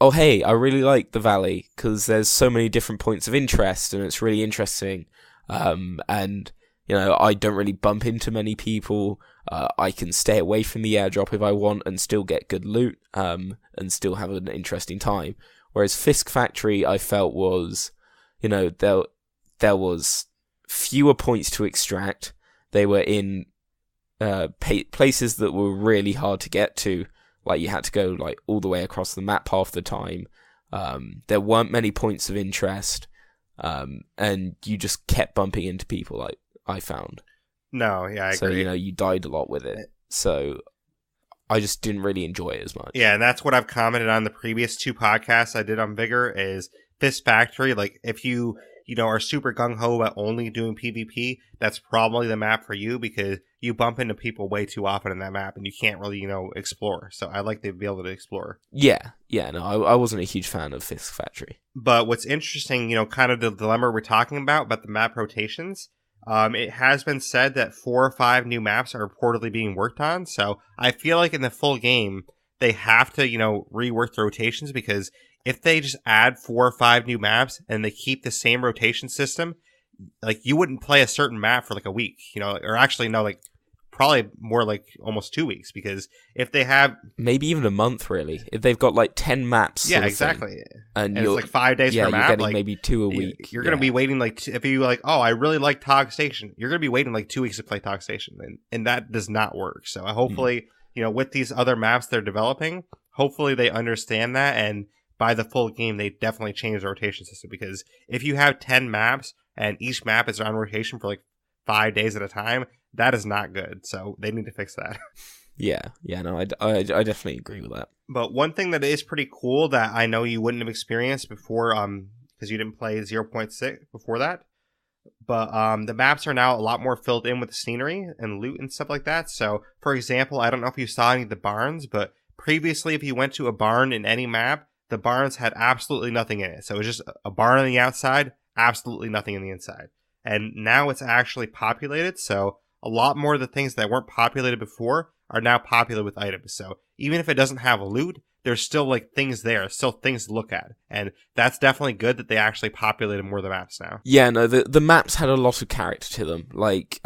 oh, hey, I really like the Valley, because there's so many different points of interest, and it's really interesting. And, I don't really bump into many people. I can stay away from the airdrop if I want and still get good loot, and still have an interesting time. Whereas Fisk Factory, I felt was, there was fewer points to extract. They were in places that were really hard to get to. Like, you had to go like all the way across the map half the time. There weren't many points of interest, and you just kept bumping into people, like I found. No, yeah, I agree. So, you died a lot with it. So I just didn't really enjoy it as much. Yeah, and that's what I've commented on the previous 2 podcasts I did on Vigor, is Fist Factory. Like, if you are super gung-ho about only doing PvP, that's probably the map for you, because you bump into people way too often in that map and you can't really, explore. So I like to be able to explore. Yeah, no, I wasn't a huge fan of Fisk Factory. But what's interesting, kind of the dilemma we're talking about the map rotations, it has been said that 4 or 5 new maps are reportedly being worked on. So I feel like in the full game, they have to, rework the rotations, because if they just add 4 or 5 new maps and they keep the same rotation system, like, you wouldn't play a certain map for like a week, or actually no, like probably more like almost 2 weeks, because if they have maybe even a month, really, if they've got like 10 maps, yeah, exactly, and it's like 5 days per map, you're getting like, maybe 2 a week. You're gonna be waiting like if you like, oh, I really like Tog Station, you're gonna be waiting like 2 weeks to play Tog Station, and that does not work. So hopefully, with these other maps they're developing, hopefully they understand that, and by the full game, they definitely change the rotation system, because if you have 10 maps and each map is on rotation for like 5 days at a time, that is not good. So they need to fix that. Yeah, no, I definitely agree with that. But one thing that is pretty cool that I know you wouldn't have experienced before, because you didn't play 0.6 before that, but the maps are now a lot more filled in with scenery and loot and stuff like that. So, for example, I don't know if you saw any of the barns, but previously if you went to a barn in any map, the barns had absolutely nothing in it. So it was just a barn on the outside, absolutely nothing in the inside. And now it's actually populated, so a lot more of the things that weren't populated before are now populated with items. So even if it doesn't have loot, there's still like things there, still things to look at. And that's definitely good that they actually populated more of the maps now. Yeah, no, the maps had a lot of character to them. Like,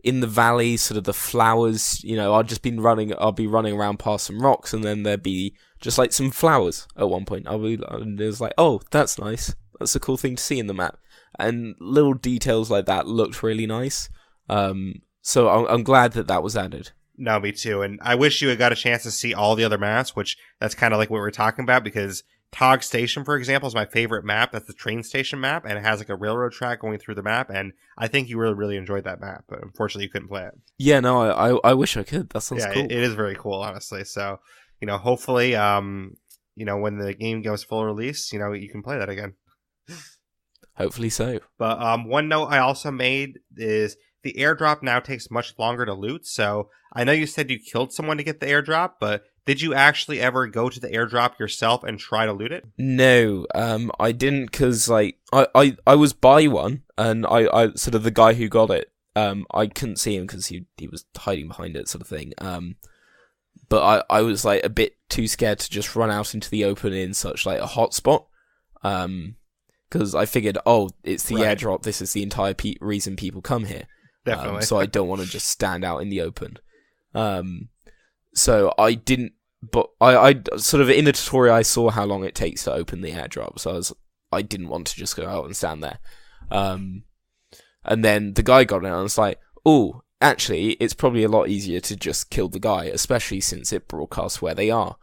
in the valley, sort of the flowers, I'll be running around past some rocks, and then there'd be just like some flowers at one point. And it was like, oh, that's nice. That's a cool thing to see in the map. And little details like that looked really nice. So I'm glad that was added. No, me too. And I wish you had got a chance to see all the other maps, which that's kind of like what we're talking about, because Tog Station, for example, is my favorite map. That's the train station map, and it has like a railroad track going through the map, and I think you really, really enjoyed that map, but unfortunately you couldn't play it. Yeah, no, I wish I could. That sounds cool. It is very cool, honestly. So, hopefully, when the game goes full release, you can play that again. Hopefully so. But one note I also made is the airdrop now takes much longer to loot. So I know you said you killed someone to get the airdrop, but Did you actually ever go to the airdrop yourself and try to loot it? No, I didn't, because like I was by one, and I sort of the guy who got it, I couldn't see him because he was hiding behind it, sort of thing. But I was like a bit too scared to just run out into the open in such like a hotspot, because I figured, oh, it's the airdrop. This is the entire reason people come here. Definitely. So I don't want to just stand out in the open. So I didn't. But I sort of in the tutorial I saw how long it takes to open the airdrop, so I didn't want to just go out and stand there. And then the guy got it, and I was like, oh, actually, it's probably a lot easier to just kill the guy, especially since it broadcasts where they are.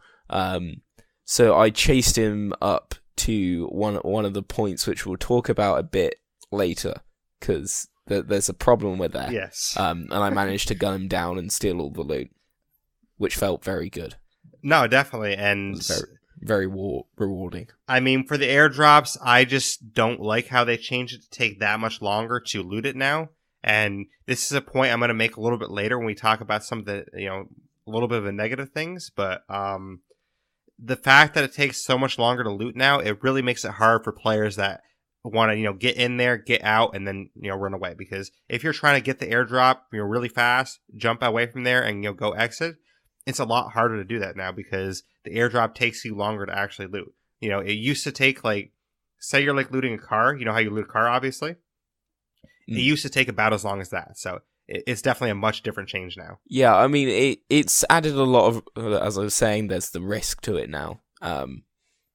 So I chased him up to one of the points, which we'll talk about a bit later, because there's a problem with that. Yes. And I managed to gun him down and steal all the loot, which felt very good. No, definitely, and very rewarding. I mean, for the airdrops, I just don't like how they changed it to take that much longer to loot it now. And this is a point I'm going to make a little bit later when we talk about some of the, a little bit of the negative things. But the fact that it takes so much longer to loot now, it really makes it hard for players that want to, get in there, get out, and then, run away. Because if you're trying to get the airdrop, really fast, jump away from there, and, go exit, it's a lot harder to do that now because the airdrop takes you longer to actually loot. It used to take, like, say you're, like, looting a car. You know how you loot a car, obviously? It used to take about as long as that. So it's definitely a much different change now. Yeah, I mean, it's added a lot of, as I was saying, there's the risk to it now.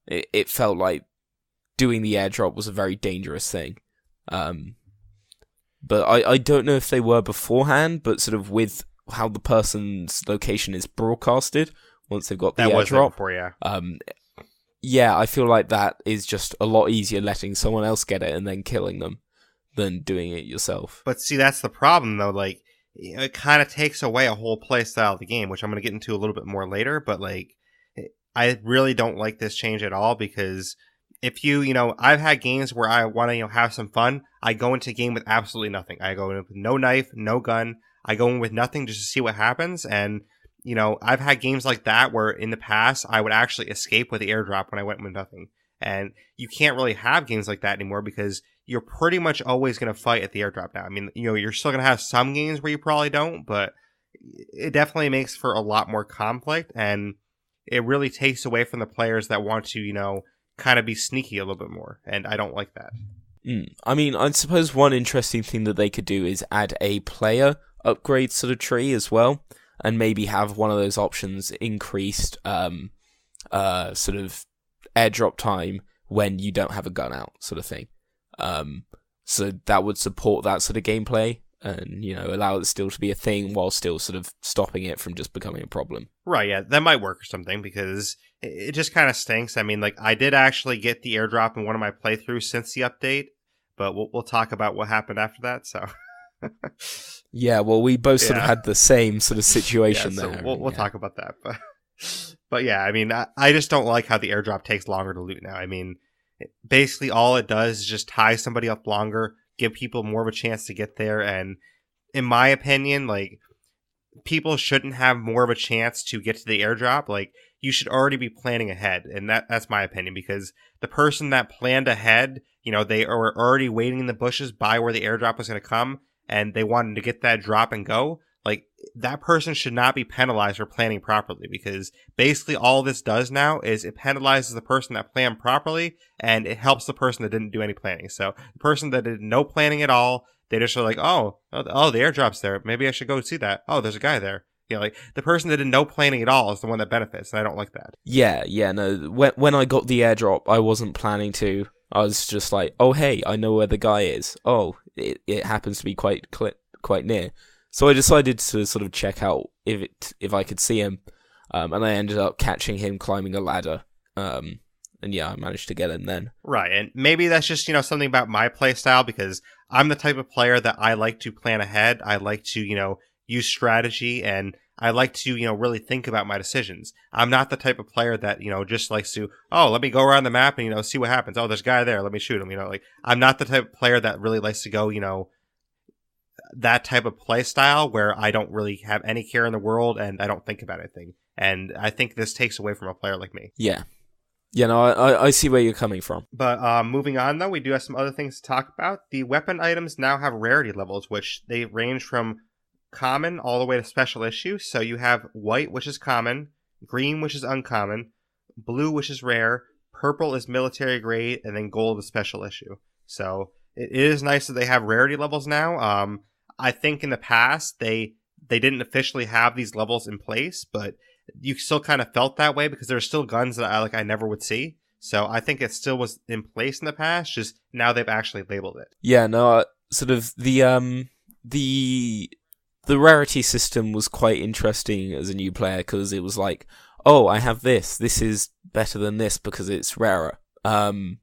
It felt like doing the airdrop was a very dangerous thing. But I don't know if they were beforehand, but sort of with how the person's location is broadcasted once they've got the airdrop. Before, yeah. Yeah, I feel like that is just a lot easier letting someone else get it and then killing them than doing it yourself. But see, that's the problem, though. Like, it kind of takes away a whole play style of the game, which I'm going to get into a little bit more later. But, like, I really don't like this change at all because if I've had games where I want to, have some fun. I go into a game with absolutely nothing. I go in with no knife, no gun. I go in with nothing just to see what happens. And, I've had games like that where in the past I would actually escape with the airdrop when I went with nothing. And you can't really have games like that anymore because you're pretty much always going to fight at the airdrop now. I mean, you're still going to have some games where you probably don't, but it definitely makes for a lot more conflict. And it really takes away from the players that want to, kind of be sneaky a little bit more. And I don't like that. I mean, I suppose one interesting thing that they could do is add a player upgrade sort of tree as well, and maybe have one of those options increased sort of airdrop time when you don't have a gun out, sort of thing. So that would support that sort of gameplay and, allow it still to be a thing while still sort of stopping it from just becoming a problem. Right, yeah, that might work or something because it just kind of stinks. I mean, like, I did actually get the airdrop in one of my playthroughs since the update, but we'll talk about what happened after that, so... Yeah, well, we both sort of had the same sort of situation so there. We'll talk about that. But yeah, I mean, I just don't like how the airdrop takes longer to loot now. I mean, basically all it does is just tie somebody up longer, give people more of a chance to get there. And in my opinion, like, people shouldn't have more of a chance to get to the airdrop. Like, you should already be planning ahead. And that's my opinion because the person that planned ahead, they are already waiting in the bushes by where the airdrop was going to come. And they wanted to get that drop and go, like, that person should not be penalized for planning properly because basically all this does now is it penalizes the person that planned properly and it helps the person that didn't do any planning. So the person that did no planning at all, they just are like, oh, the airdrop's there. Maybe I should go see that. Oh, there's a guy there. Like, the person that did no planning at all is the one that benefits, and I don't like that. Yeah, no. When I got the airdrop, I wasn't planning to. I was just like, oh, hey, I know where the guy is. Oh, it happens to be quite near. So I decided to sort of check out if I could see him, and I ended up catching him climbing a ladder. And yeah, I managed to get him then. Right, and maybe that's just, something about my play style because I'm the type of player that I like to plan ahead. I like to, use strategy, and I like to, really think about my decisions. I'm not the type of player that, just likes to, oh, let me go around the map and, see what happens. Oh, there's a guy there. Let me shoot him. Like, I'm not the type of player that really likes to go, that type of play style where I don't really have any care in the world and I don't think about anything. And I think this takes away from a player like me. Yeah. Yeah, no, I see where you're coming from. But moving on, though, we do have some other things to talk about. The weapon items now have rarity levels, which they range from common all the way to special issue. So you have white, which is common, green, which is uncommon, blue, which is rare, purple is military grade, and then gold is special issue. So it is nice that they have rarity levels now. I think in the past they didn't officially have these levels in place, but you still kind of felt that way because there's still guns that I never would see. So I think it still was in place in the past, just now they've actually labeled it. Yeah, no, sort of the rarity system was quite interesting as a new player because it was like, oh, I have this. This is better than this because it's rarer. And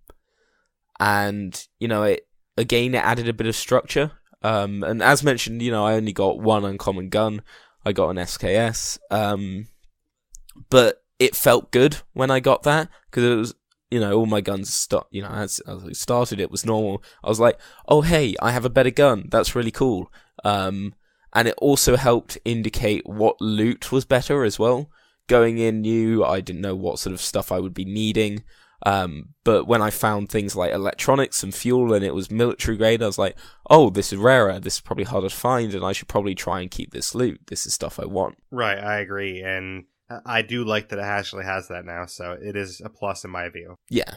it added a bit of structure. And as mentioned, I only got one uncommon gun. I got an SKS. But it felt good when I got that because it was, all my guns as I started, it was normal. I was like, oh, hey, I have a better gun. That's really cool. And it also helped indicate what loot was better as well. Going in new, I didn't know what sort of stuff I would be needing. But when I found things like electronics and fuel and it was military grade, I was like, oh, this is rarer. This is probably harder to find and I should probably try and keep this loot. This is stuff I want. Right, I agree. And I do like that it actually has that now, so it is a plus in my view. Yeah.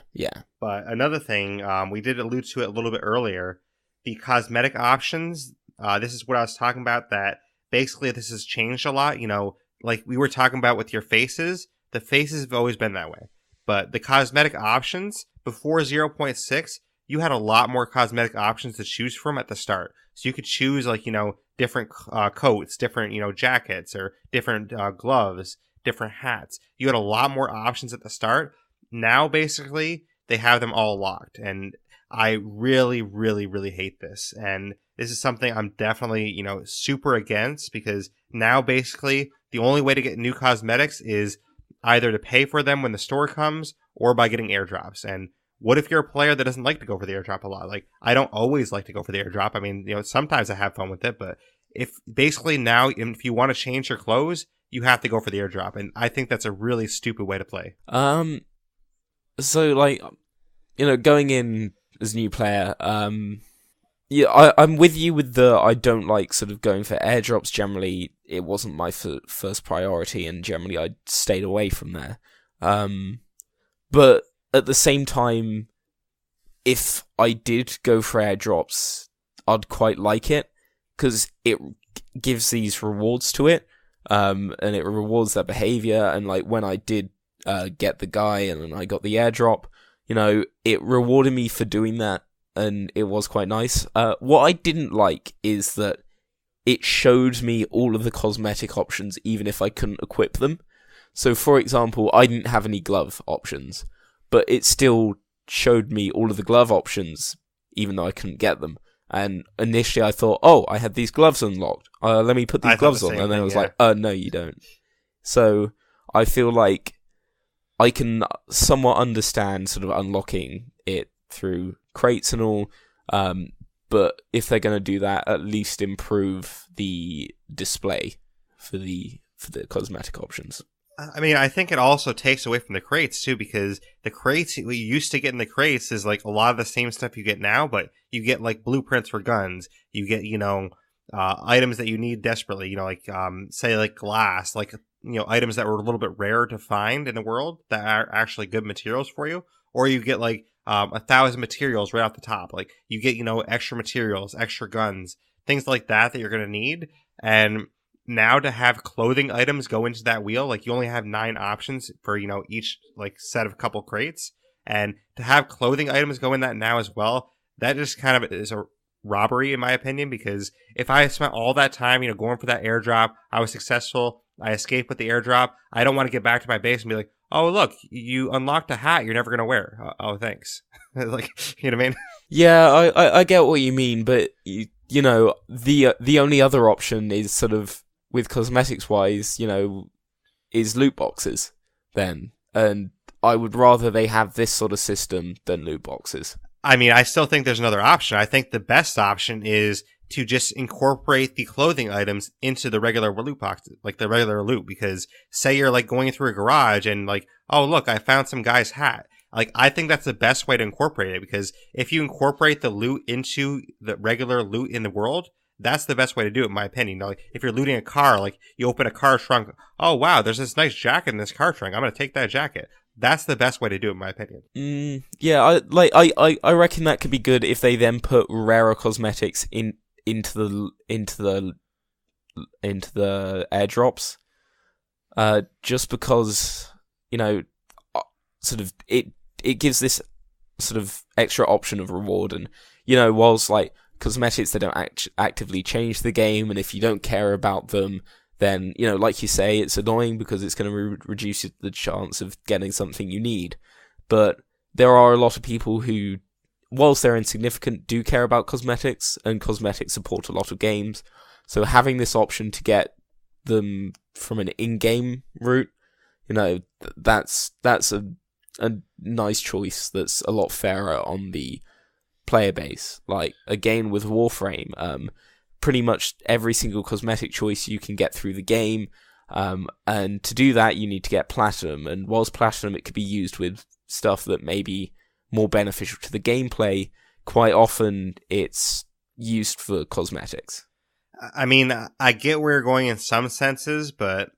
But another thing, we did allude to it a little bit earlier, the cosmetic options, this is what I was talking about, that basically this has changed a lot. Like we were talking about with your faces, the faces have always been that way. But the cosmetic options, before 0.6, you had a lot more cosmetic options to choose from at the start. So you could choose different coats, different, jackets, or different gloves, different hats. You had a lot more options at the start. Now, basically, they have them all locked. And I really, really, really hate this. And this is something I'm definitely, super against because now, basically, the only way to get new cosmetics is either to pay for them when the store comes or by getting airdrops. And what if you're a player that doesn't like to go for the airdrop a lot? Like, I don't always like to go for the airdrop. I mean, sometimes I have fun with it, but if basically now, if you want to change your clothes, you have to go for the airdrop. And I think that's a really stupid way to play. So like, going in as a new player, yeah, I'm with you with I don't like sort of going for airdrops. Generally, it wasn't my first priority, and generally I stayed away from there. But at the same time, if I did go for airdrops, I'd quite like it, because it gives these rewards to it, and it rewards their behavior, and like when I did get the guy and I got the airdrop, it rewarded me for doing that, and it was quite nice. What I didn't like is that it showed me all of the cosmetic options even if I couldn't equip them. So for example, I didn't have any glove options, but it still showed me all of the glove options even though I couldn't get them. And initially I thought, oh, I had these gloves unlocked. Let me put these gloves on. And then I was like, no, you don't. So I feel like I can somewhat understand sort of unlocking it through crates and all. But if they're going to do that, at least improve the display for the cosmetic options. I mean, I think it also takes away from the crates, too, because the crates, what you used to get in the crates is, like, a lot of the same stuff you get now, but you get, like, blueprints for guns. You get, items that you need desperately, say, like, glass, like, items that were a little bit rare to find in the world that are actually good materials for you. Or you get, like, 1,000 materials right off the top. Like, you get, extra materials, extra guns, things like that you're going to need. And now to have clothing items go into that wheel, like you only have 9 options for, each like set of couple crates. And to have clothing items go in that now as well, that just kind of is a robbery in my opinion, because if I spent all that time, going for that airdrop, I was successful, I escaped with the airdrop, I don't want to get back to my base and be like, oh, look, you unlocked a hat you're never going to wear. Oh, thanks. Like, you know what I mean? Yeah, I get what you mean, but the only other option is sort of, with cosmetics wise, is loot boxes then. And I would rather they have this sort of system than loot boxes. I mean, I still think there's another option. I think the best option is to just incorporate the clothing items into the regular loot boxes, like the regular loot. Because say you're like going through a garage and like, oh look, I found some guy's hat. Like, I think that's the best way to incorporate it, because if you incorporate the loot into the regular loot in the world, that's the best way to do it, in my opinion. You know, like, if you're looting a car, like, you open a car trunk, oh wow, there's this nice jacket in this car trunk, I'm gonna take that jacket. That's the best way to do it, in my opinion. Yeah, I reckon that could be good if they then put rarer cosmetics into the airdrops. Just because, you know, sort of it gives this sort of extra option of reward, and you know, whilst like cosmetics, they don't actively change the game, and if you don't care about them, then, you know, like you say, it's annoying because it's going to reduce the chance of getting something you need. But there are a lot of people who, whilst they're insignificant, do care about cosmetics, and cosmetics support a lot of games. So having this option to get them from an in-game route, you know, that's a nice choice that's a lot fairer on the player base. Like, again, with Warframe, pretty much every single cosmetic choice you can get through the game, and to do that you need to get Platinum, and whilst Platinum it could be used with stuff that may be more beneficial to the gameplay, quite often it's used for cosmetics. I mean, I get where you're going in some senses, but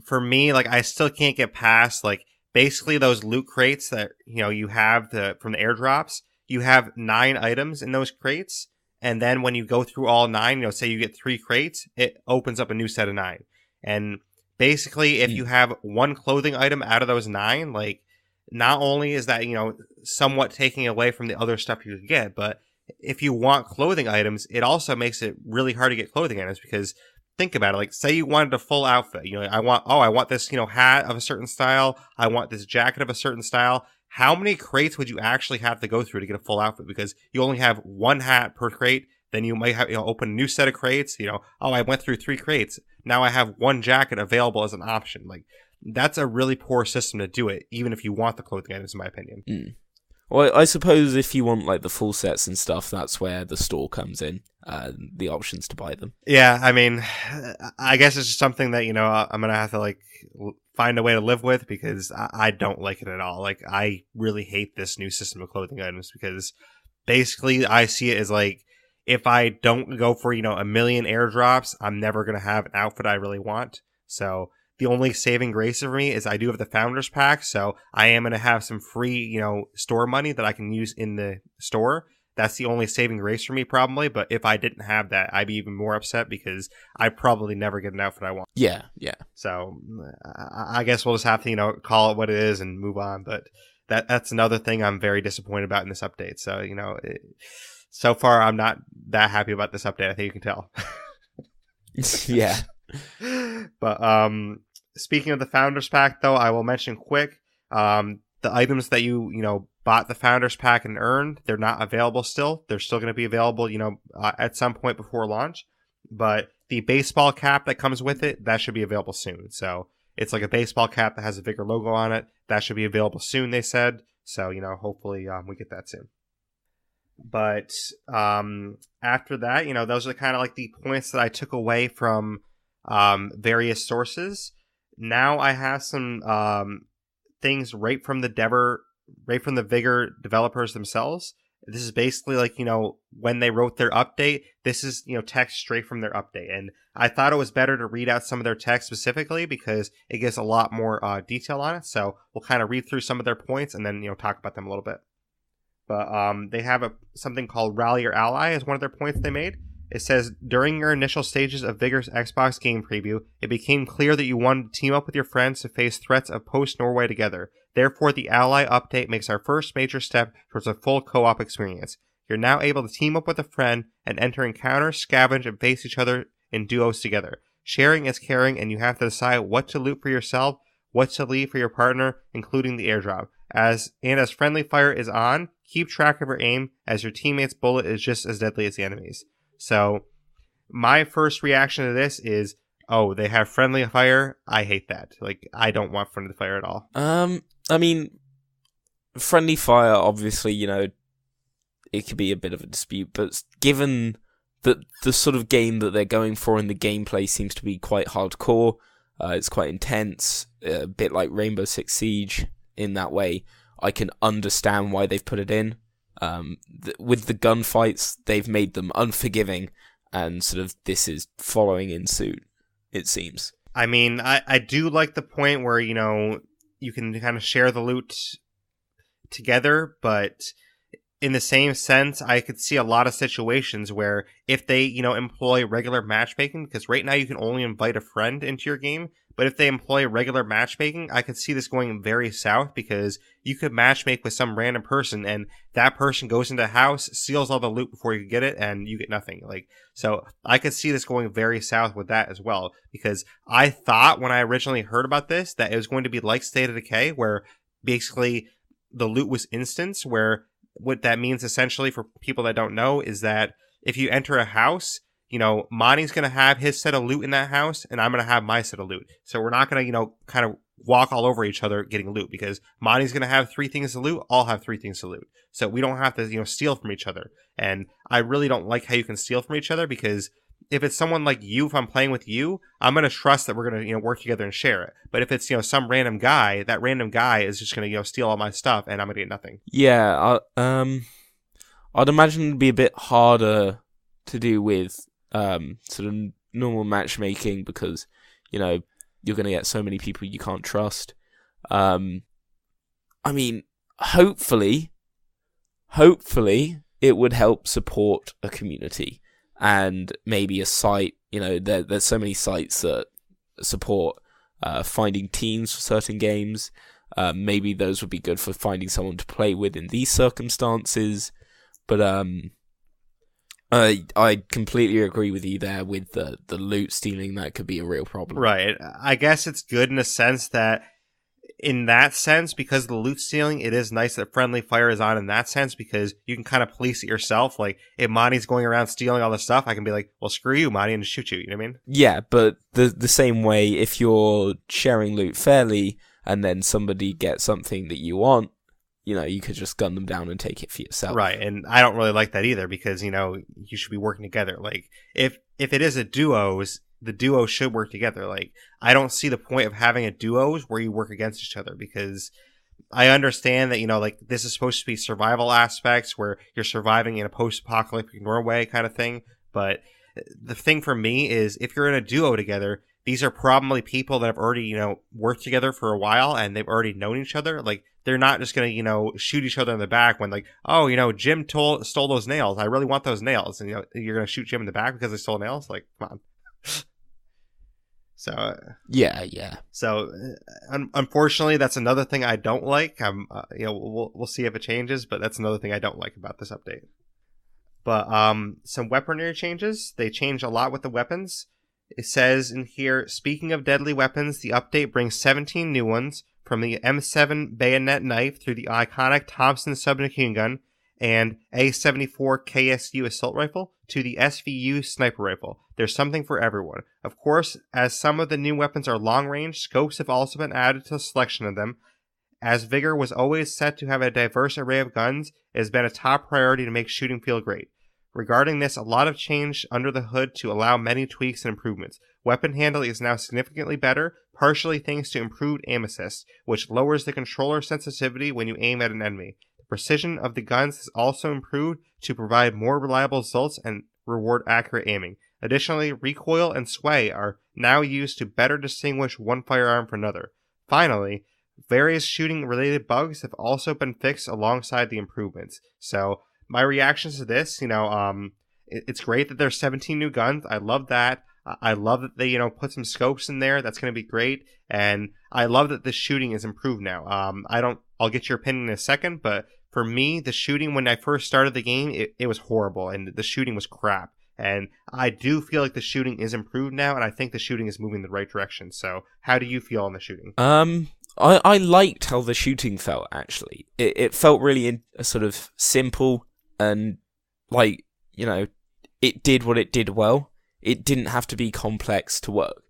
for me, like, I still can't get past, like, basically those loot crates that, you know, you have from the airdrops. You have 9 items in those crates, and then when you go through all 9, you know, say you get 3 crates, it opens up a new set of 9. And basically, if you have one clothing item out of those 9, like, not only is that, you know, somewhat taking away from the other stuff you could get, but if you want clothing items, it also makes it really hard to get clothing items, because think about it. Like, say you wanted a full outfit. You know, I want this, you know, hat of a certain style. I want this jacket of a certain style. How many crates would you actually have to go through to get a full outfit? Because you only have one hat per crate. Then you might have, you know, open a new set of crates. You know, oh, I went through 3 crates. Now I have one jacket available as an option. Like, that's a really poor system to do it, even if you want the clothing items, in my opinion. Well, I suppose if you want, like, the full sets and stuff, that's where the store comes in, the options to buy them. Yeah, I mean, I guess it's just something that, you know, I'm going to have to, like, find a way to live with, because I don't like it at all. Like, I really hate this new system of clothing items, because basically I see it as, like, if I don't go for, you know, a million airdrops, I'm never going to have an outfit I really want. So the only saving grace for me is I do have the Founders Pack, so I am going to have some free, you know, store money that I can use in the store. That's the only saving grace for me, probably. But if I didn't have that, I'd be even more upset, because I probably never get an outfit I want. Yeah. So I guess we'll just have to, you know, call it what it is and move on. But that's another thing I'm very disappointed about in this update. So, you know, so far I'm not that happy about this update. I think you can tell. Yeah. But speaking of the Founders Pack, though, I will mention quick, the items that you know, bought the Founders Pack and earned, they're not available still. They're still going to be available, you know, at some point before launch. But the baseball cap that comes with it, that should be available soon. So it's like a baseball cap that has a Vigor logo on it. That should be available soon, they said. So, you know, hopefully we get that soon. But after that, you know, those are kind of like the points that I took away from various sources. Now I have some things right from the Vigor developers themselves. This is basically like, you know, when they wrote their update, this is, you know, text straight from their update. And I thought it was better to read out some of their text specifically, because it gives a lot more detail on it. So we'll kind of read through some of their points and then, you know, talk about them a little bit. But they have something called Rally Your Ally as one of their points they made. It says, during your initial stages of Vigor's Xbox game preview, it became clear that you wanted to team up with your friends to face threats of post-Norway together. Therefore, the Ally update makes our first major step towards a full co-op experience. You're now able to team up with a friend and enter encounters, scavenge, and face each other in duos together. Sharing is caring, and you have to decide what to loot for yourself, what to leave for your partner, including the airdrop. As friendly fire is on, keep track of your aim, as your teammate's bullet is just as deadly as the enemy's. So, my first reaction to this is, oh, they have friendly fire? I hate that. Like, I don't want friendly fire at all. I mean, friendly fire, obviously, you know, it could be a bit of a dispute, but given the sort of game that they're going for in the gameplay seems to be quite hardcore. It's quite intense, a bit like Rainbow Six Siege in that way. I can understand why they've put it in. With the gunfights, they've made them unforgiving, and sort of this is following in suit, it seems. I mean, I do like the point where, you can kind of share the loot together, but in the same sense, I could see a lot of situations where if they, employ regular matchmaking, because right now you can only invite a friend into your game, but if they employ regular matchmaking, I could see this going very south, because you could matchmake with some random person and that person goes into a house, steals all the loot before you get it, and you get nothing. So I could see this going very south with that as well, because I thought when I originally heard about this that it was going to be like State of Decay, where basically the loot was instance, where what that means essentially for people that don't know is that if you enter a house, Monty's going to have his set of loot in that house, and I'm going to have my set of loot. So we're not going to, kind of walk all over each other getting loot, because Monty's going to have 3 things to loot, I'll have 3 things to loot. So we don't have to, steal from each other. And I really don't like how you can steal from each other, because if it's someone like you, if I'm playing with you, I'm going to trust that we're going to, work together and share it. But if it's, some random guy, that random guy is just going to, steal all my stuff, and I'm going to get nothing. Yeah, I'd imagine it'd be a bit harder to do with sort of normal matchmaking, because you're going to get so many people you can't trust. I mean, hopefully it would help support a community and maybe a site. There's so many sites that support finding teams for certain games. Maybe those would be good for finding someone to play with in these circumstances. But I completely agree with you there with the loot stealing. That could be a real problem. Right. I guess it's good in a sense that, in that sense, because of the loot stealing, it is nice that friendly fire is on in that sense, because you can kind of police it yourself. Like, if Monty's going around stealing all the stuff, I can be like, well, screw you, Monty, and just shoot you. You know what I mean? Yeah, but the same way, if you're sharing loot fairly and then somebody gets something that you want, you could just gun them down and take it for yourself. Right, and I don't really like that either, because, you should be working together. Like, if it is a duos, the duos should work together. Like, I don't see the point of having a duos where you work against each other, because I understand that, this is supposed to be survival aspects where you're surviving in a post-apocalyptic Norway kind of thing. But the thing for me is, if you're in a duo together, these are probably people that have already, worked together for a while and they've already known each other. Like, they're not just going to, shoot each other in the back when, like, oh, Jim stole those nails. I really want those nails. And, you're going to shoot Jim in the back because they stole nails? Like, come on. So yeah. So unfortunately, that's another thing I don't like. We'll see if it changes, but that's another thing I don't like about this update. But some weaponry changes. They change a lot with the weapons. It says in here, speaking of deadly weapons, the update brings 17 new ones, from the M7 bayonet knife through the iconic Thompson submachine gun and A74 KSU assault rifle to the SVU sniper rifle. There's something for everyone. Of course, as some of the new weapons are long range, scopes have also been added to the selection of them. As Vigor was always set to have a diverse array of guns, it has been a top priority to make shooting feel great. Regarding this, a lot of change under the hood to allow many tweaks and improvements. Weapon handling is now significantly better, partially thanks to improved aim assist, which lowers the controller sensitivity when you aim at an enemy. The precision of the guns is also improved to provide more reliable results and reward accurate aiming. Additionally, recoil and sway are now used to better distinguish one firearm from another. Finally, various shooting-related bugs have also been fixed alongside the improvements. So, my reactions to this, it's great that there's 17 new guns. I love that. I love that they, put some scopes in there. That's going to be great. And I love that the shooting is improved now. I'll get your opinion in a second, but for me, the shooting when I first started the game, it was horrible and the shooting was crap. And I do feel like the shooting is improved now, and I think the shooting is moving in the right direction. So how do you feel on the shooting? I liked how the shooting felt, actually. It felt really sort of simple and, it did what it did well. It didn't have to be complex to work.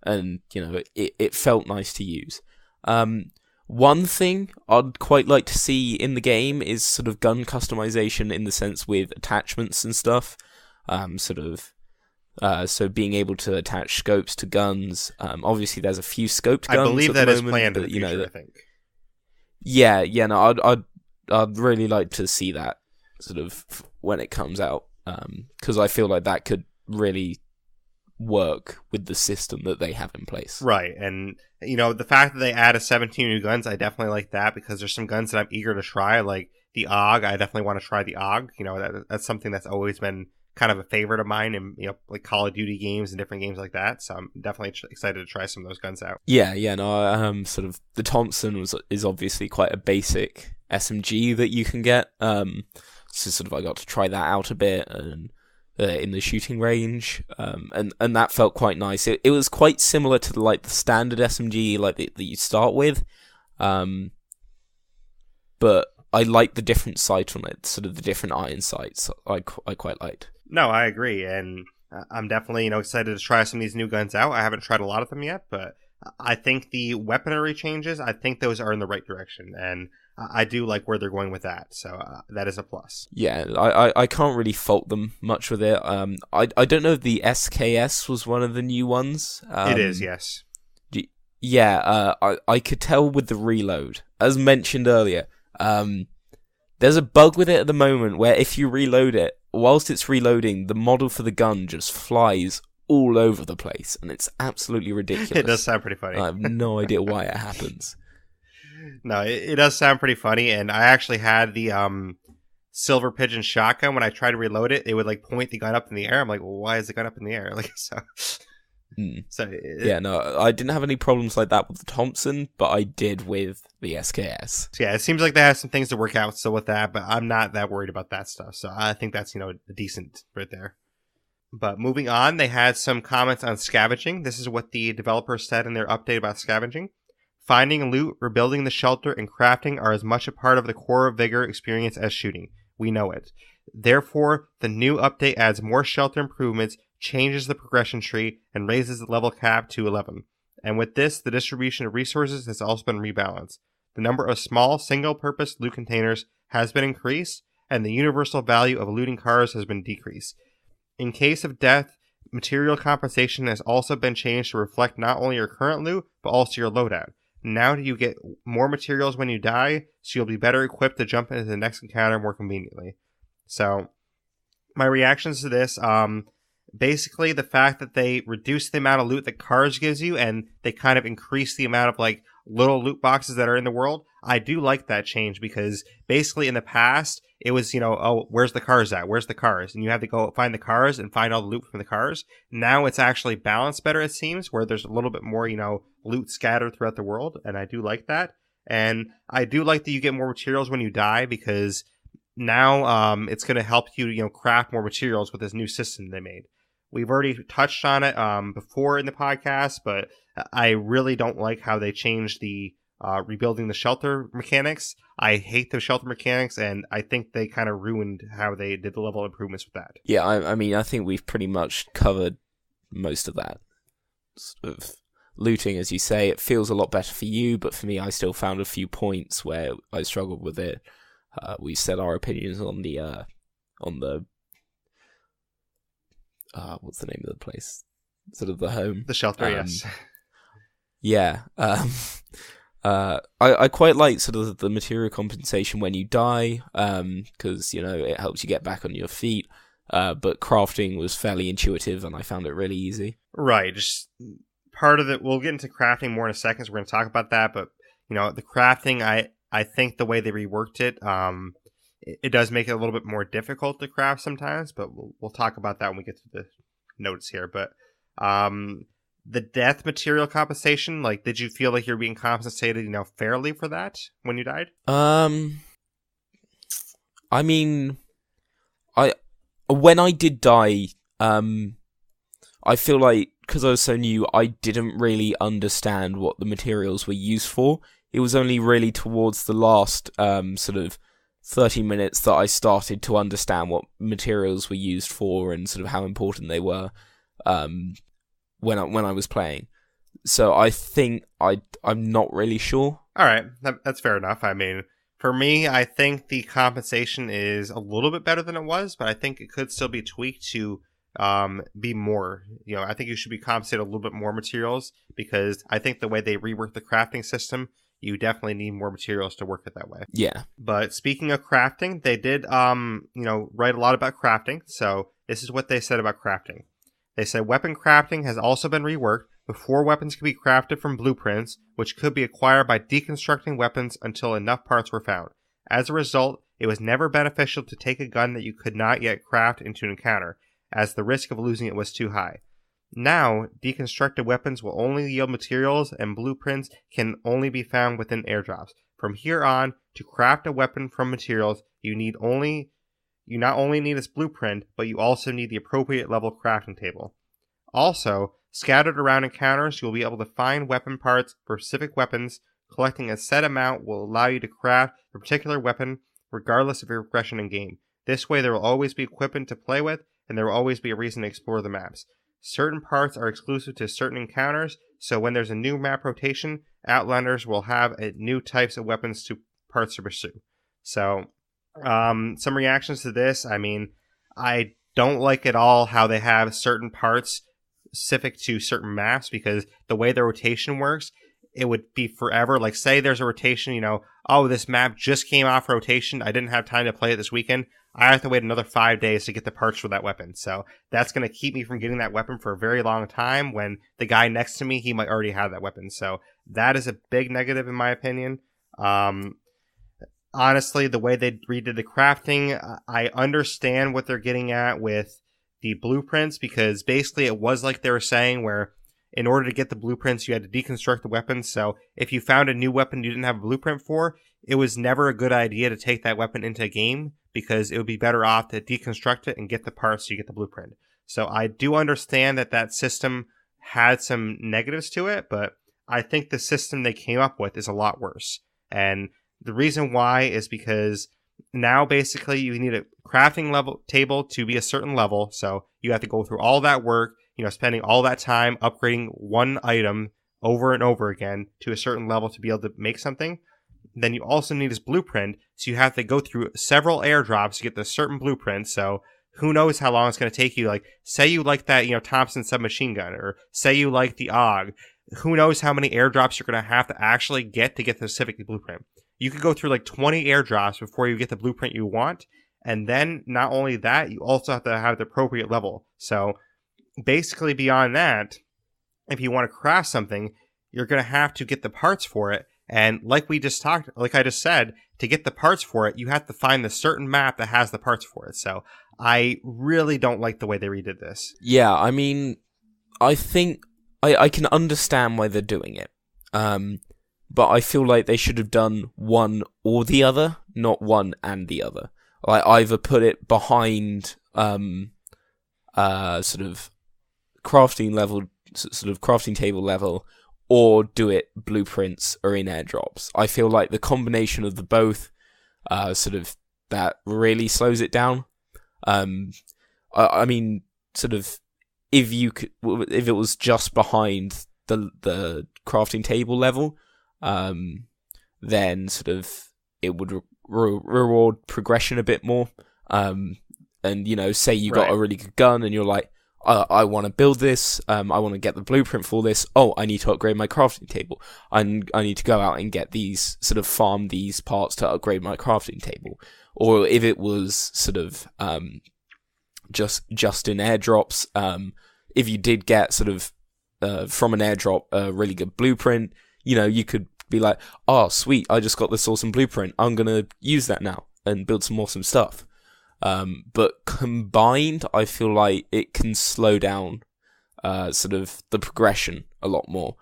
And, it felt nice to use. One thing I'd quite like to see in the game is sort of gun customization in the sense with attachments and stuff. So being able to attach scopes to guns. Obviously, there's a few scoped guns. I believe at that the is moment, planned in but, the future, I think. Yeah, no, I'd really like to see that sort of when it comes out, because I feel like that could really work with the system that they have in place. Right, and the fact that they added 17 new guns, I definitely like that, because there's some guns that I'm eager to try, like the AUG. I definitely want to try the AUG. That's something that's always been kind of a favorite of mine in like Call of Duty games and different games like that. So I'm definitely excited to try some of those guns out. Yeah, no, sort of the Thompson is obviously quite a basic SMG that you can get. So sort of I got to try that out a bit and in the shooting range, and that felt quite nice. It was quite similar to the standard SMG that you start with, but I liked the different sight on it, sort of the different iron sights. I quite liked. No, I agree, and I'm definitely excited to try some of these new guns out. I haven't tried a lot of them yet, but I think the weaponry changes, I think those are in the right direction, and I do like where they're going with that, so that is a plus. Yeah, I can't really fault them much with it. I don't know if the SKS was one of the new ones. It is, yes. Yeah, I could tell with the reload. As mentioned earlier, there's a bug with it at the moment where if you reload it, whilst it's reloading, the model for the gun just flies all over the place, and it's absolutely ridiculous. It does sound pretty funny. I have no idea why it happens. No, it does sound pretty funny, and I actually had the Silver Pigeon shotgun. When I tried to reload it, it would point the gun up in the air. I'm like, well, why is the gun up in the air? Yeah, no, I didn't have any problems like that with the Thompson, but I did with the SKS. So yeah, it seems like they have some things to work out still with that, but I'm not that worried about that stuff. So I think that's decent right there. But moving on, they had some comments on scavenging. This is what the developers said in their update about scavenging. Finding loot, rebuilding the shelter, and crafting are as much a part of the core Vigor experience as shooting. We know it. Therefore, the new update adds more shelter improvements, changes the progression tree, and raises the level cap to 11. And with this, the distribution of resources has also been rebalanced. The number of small, single-purpose loot containers has been increased, and the universal value of looting cars has been decreased. In case of death, material compensation has also been changed to reflect not only your current loot, but also your loadout. Now you get more materials when you die, so you'll be better equipped to jump into the next encounter more conveniently. So, my reactions to this, basically the fact that they reduce the amount of loot that cars gives you, and they kind of increase the amount of little loot boxes that are in the world. I do like that change, because basically in the past, it was, oh, where's the cars at? Where's the cars? And you have to go find the cars and find all the loot from the cars. Now it's actually balanced better, it seems, where there's a little bit more, loot scattered throughout the world. And I do like that. And I do like that you get more materials when you die, because now it's going to help you, craft more materials with this new system they made. We've already touched on it before in the podcast, but I really don't like how they changed the rebuilding the shelter mechanics. I hate the shelter mechanics, and I think they kind of ruined how they did the level improvements with that. Yeah, I mean, I think we've pretty much covered most of that. Sort of looting, as you say, it feels a lot better for you, but for me, I still found a few points where I struggled with it. We said our opinions on the what's the name of the place? Sort of the home. The shelter, yes. Yeah. I quite like sort of the material compensation when you die, because, it helps you get back on your feet. But crafting was fairly intuitive, and I found it really easy. Right. Just part of it, we'll get into crafting more in a second, so we're going to talk about that. But, the crafting, I think the way they reworked it, it does make it a little bit more difficult to craft sometimes, but we'll talk about that when we get to the notes here. But the death material compensation, did you feel like you're being compensated, fairly for that when you died? I mean, when I did die, I feel like, because I was so new, I didn't really understand what the materials were used for. It was only really towards the last sort of 30 minutes that I started to understand what materials were used for and sort of how important they were when I was playing. So I think I'm not really sure. All right, that's fair enough. I mean, For me, I think the compensation is a little bit better than it was, but I think it could still be tweaked to be more. I think you should be compensated a little bit more materials, because I think the way they rework the crafting system, you definitely need more materials to work it that way. Yeah. But speaking of crafting, they did write a lot about crafting. So this is what they said about crafting. They said weapon crafting has also been reworked. Before, weapons could be crafted from blueprints, which could be acquired by deconstructing weapons until enough parts were found. As a result, it was never beneficial to take a gun that you could not yet craft into an encounter, as the risk of losing it was too high. Now, deconstructed weapons will only yield materials, and blueprints can only be found within airdrops. From here on, to craft a weapon from materials, you not only need its blueprint, but you also need the appropriate level crafting table. Also, scattered around encounters, you'll be able to find weapon parts for specific weapons. Collecting a set amount will allow you to craft a particular weapon regardless of your progression in game. This way, there will always be equipment to play with, and there will always be a reason to explore the maps. Certain parts are exclusive to certain encounters, so when there's a new map rotation, Outlanders will have new types of weapons parts to pursue. So, some reactions to this. I mean, I don't like at all how they have certain parts specific to certain maps, because the way the rotation works, it would be forever. Like, say there's a rotation, this map just came off rotation, I didn't have time to play it this weekend, I have to wait another 5 days to get the parts for that weapon. So that's going to keep me from getting that weapon for a very long time, when the guy next to me, he might already have that weapon. So that is a big negative in my opinion. Honestly, the way they redid the crafting, I understand what they're getting at with the blueprints, because basically it was like they were saying where in order to get the blueprints, you had to deconstruct the weapons. So if you found a new weapon you didn't have a blueprint for, it was never a good idea to take that weapon into a game, because it would be better off to deconstruct it and get the parts so you get the blueprint. So I do understand that system had some negatives to it, but I think the system they came up with is a lot worse. And the reason why is because now basically you need a crafting level table to be a certain level. So you have to go through all that work, spending all that time upgrading one item over and over again to a certain level to be able to make something. Then you also need his blueprint, so you have to go through several airdrops to get the certain blueprint. So who knows how long it's going to take you. Like, say you like that, Thompson submachine gun, or say you like the AUG. Who knows how many airdrops you're going to have to actually get the specific blueprint. You could go through like 20 airdrops before you get the blueprint you want. And then not only that, you also have to have the appropriate level. So basically beyond that, if you want to craft something, you're going to have to get the parts for it. And like I just said, to get the parts for it, you have to find the certain map that has the parts for it. So I really don't like the way they redid this. Yeah, I mean, I think I can understand why they're doing it. But I feel like they should have done one or the other, not one and the other. Like, either put it behind sort of crafting table level, or do it blueprints or in airdrops. I feel like the combination of the both, that really slows it down. I mean, if it was just behind the crafting table level, then it would reward progression a bit more. And say you got a really good gun and you're like, I want to build this, I want to get the blueprint for this, I need to upgrade my crafting table, I need to go out and get these, farm these parts to upgrade my crafting table. Or if it was just in airdrops, if you did get from an airdrop a really good blueprint, you could be like, oh sweet, I just got this awesome blueprint, I'm gonna use that now and build some awesome stuff. But combined, I feel like it can slow down the progression a lot more,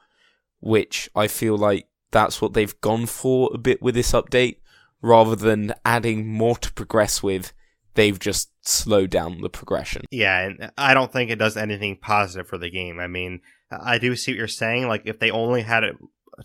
which I feel like that's what they've gone for a bit with this update. Rather than adding more to progress with, they've just slowed down the progression. Yeah, and I don't think it does anything positive for the game. I mean, I do see what you're saying. Like, if they only had it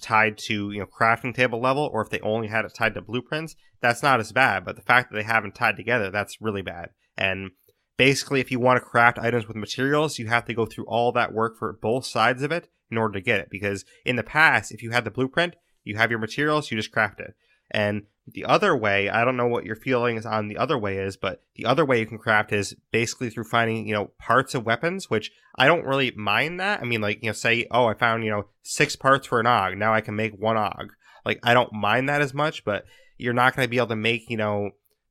tied to crafting table level, or if they only had it tied to blueprints, that's not as bad. But the fact that they haven't tied together, that's really bad. And basically, if you want to craft items with materials, you have to go through all that work for both sides of it in order to get it. Because in the past, if you had the blueprint, you have your materials, you just craft it. And The other way, I don't know what your feelings on the other way is, but the other way you can craft is basically through finding, parts of weapons, which I don't really mind that. I mean, like, say, oh, I found, 6 parts for an AUG. Now I can make 1 AUG. Like, I don't mind that as much, but you're not going to be able to make,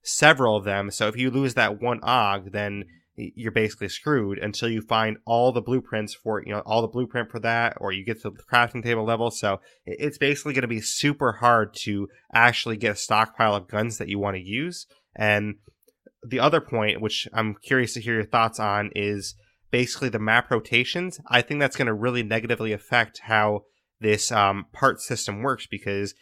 several of them. So if you lose that 1 AUG, then you're basically screwed until you find all the blueprints for, all the blueprint for that, or you get to the crafting table level. So it's basically going to be super hard to actually get a stockpile of guns that you want to use. And the other point, which I'm curious to hear your thoughts on, is basically the map rotations. I think that's going to really negatively affect how this part system works, because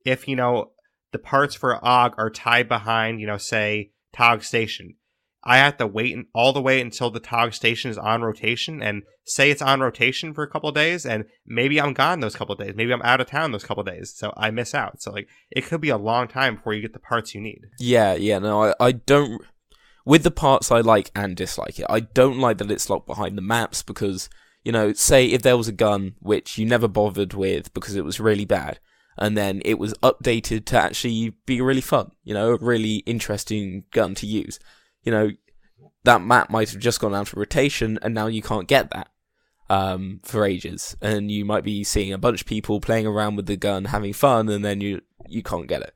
if, the parts for AUG are tied behind, say, TOG Station, I have to wait all the way until the TOG Station is on rotation, and say it's on rotation for a couple of days, and maybe I'm gone those couple of days. Maybe I'm out of town those couple of days, so I miss out. So, like, it could be a long time before you get the parts you need. Yeah, no, I don't... With the parts I like and dislike it, I don't like that it's locked behind the maps, because, say if there was a gun which you never bothered with because it was really bad, and then it was updated to actually be really fun, a really interesting gun to use. That map might have just gone down for rotation, and now you can't get that for ages. And you might be seeing a bunch of people playing around with the gun, having fun, and then you can't get it.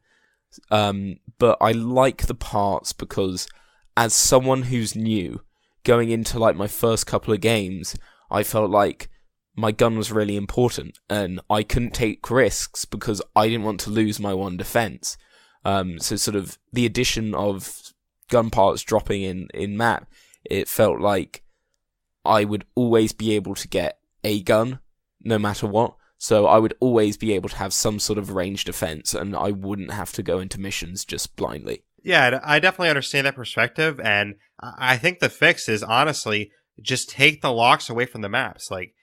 But I like the parts because, as someone who's new, going into like my first couple of games, I felt like my gun was really important, and I couldn't take risks because I didn't want to lose my 1 defense. So sort of the addition of gun parts dropping in map, it felt like I would always be able to get a gun no matter what, so I would always be able to have some sort of range defense, and I wouldn't have to go into missions just blindly. Yeah, I definitely understand that perspective, and I think the fix is honestly just take the locks away from the maps. Like,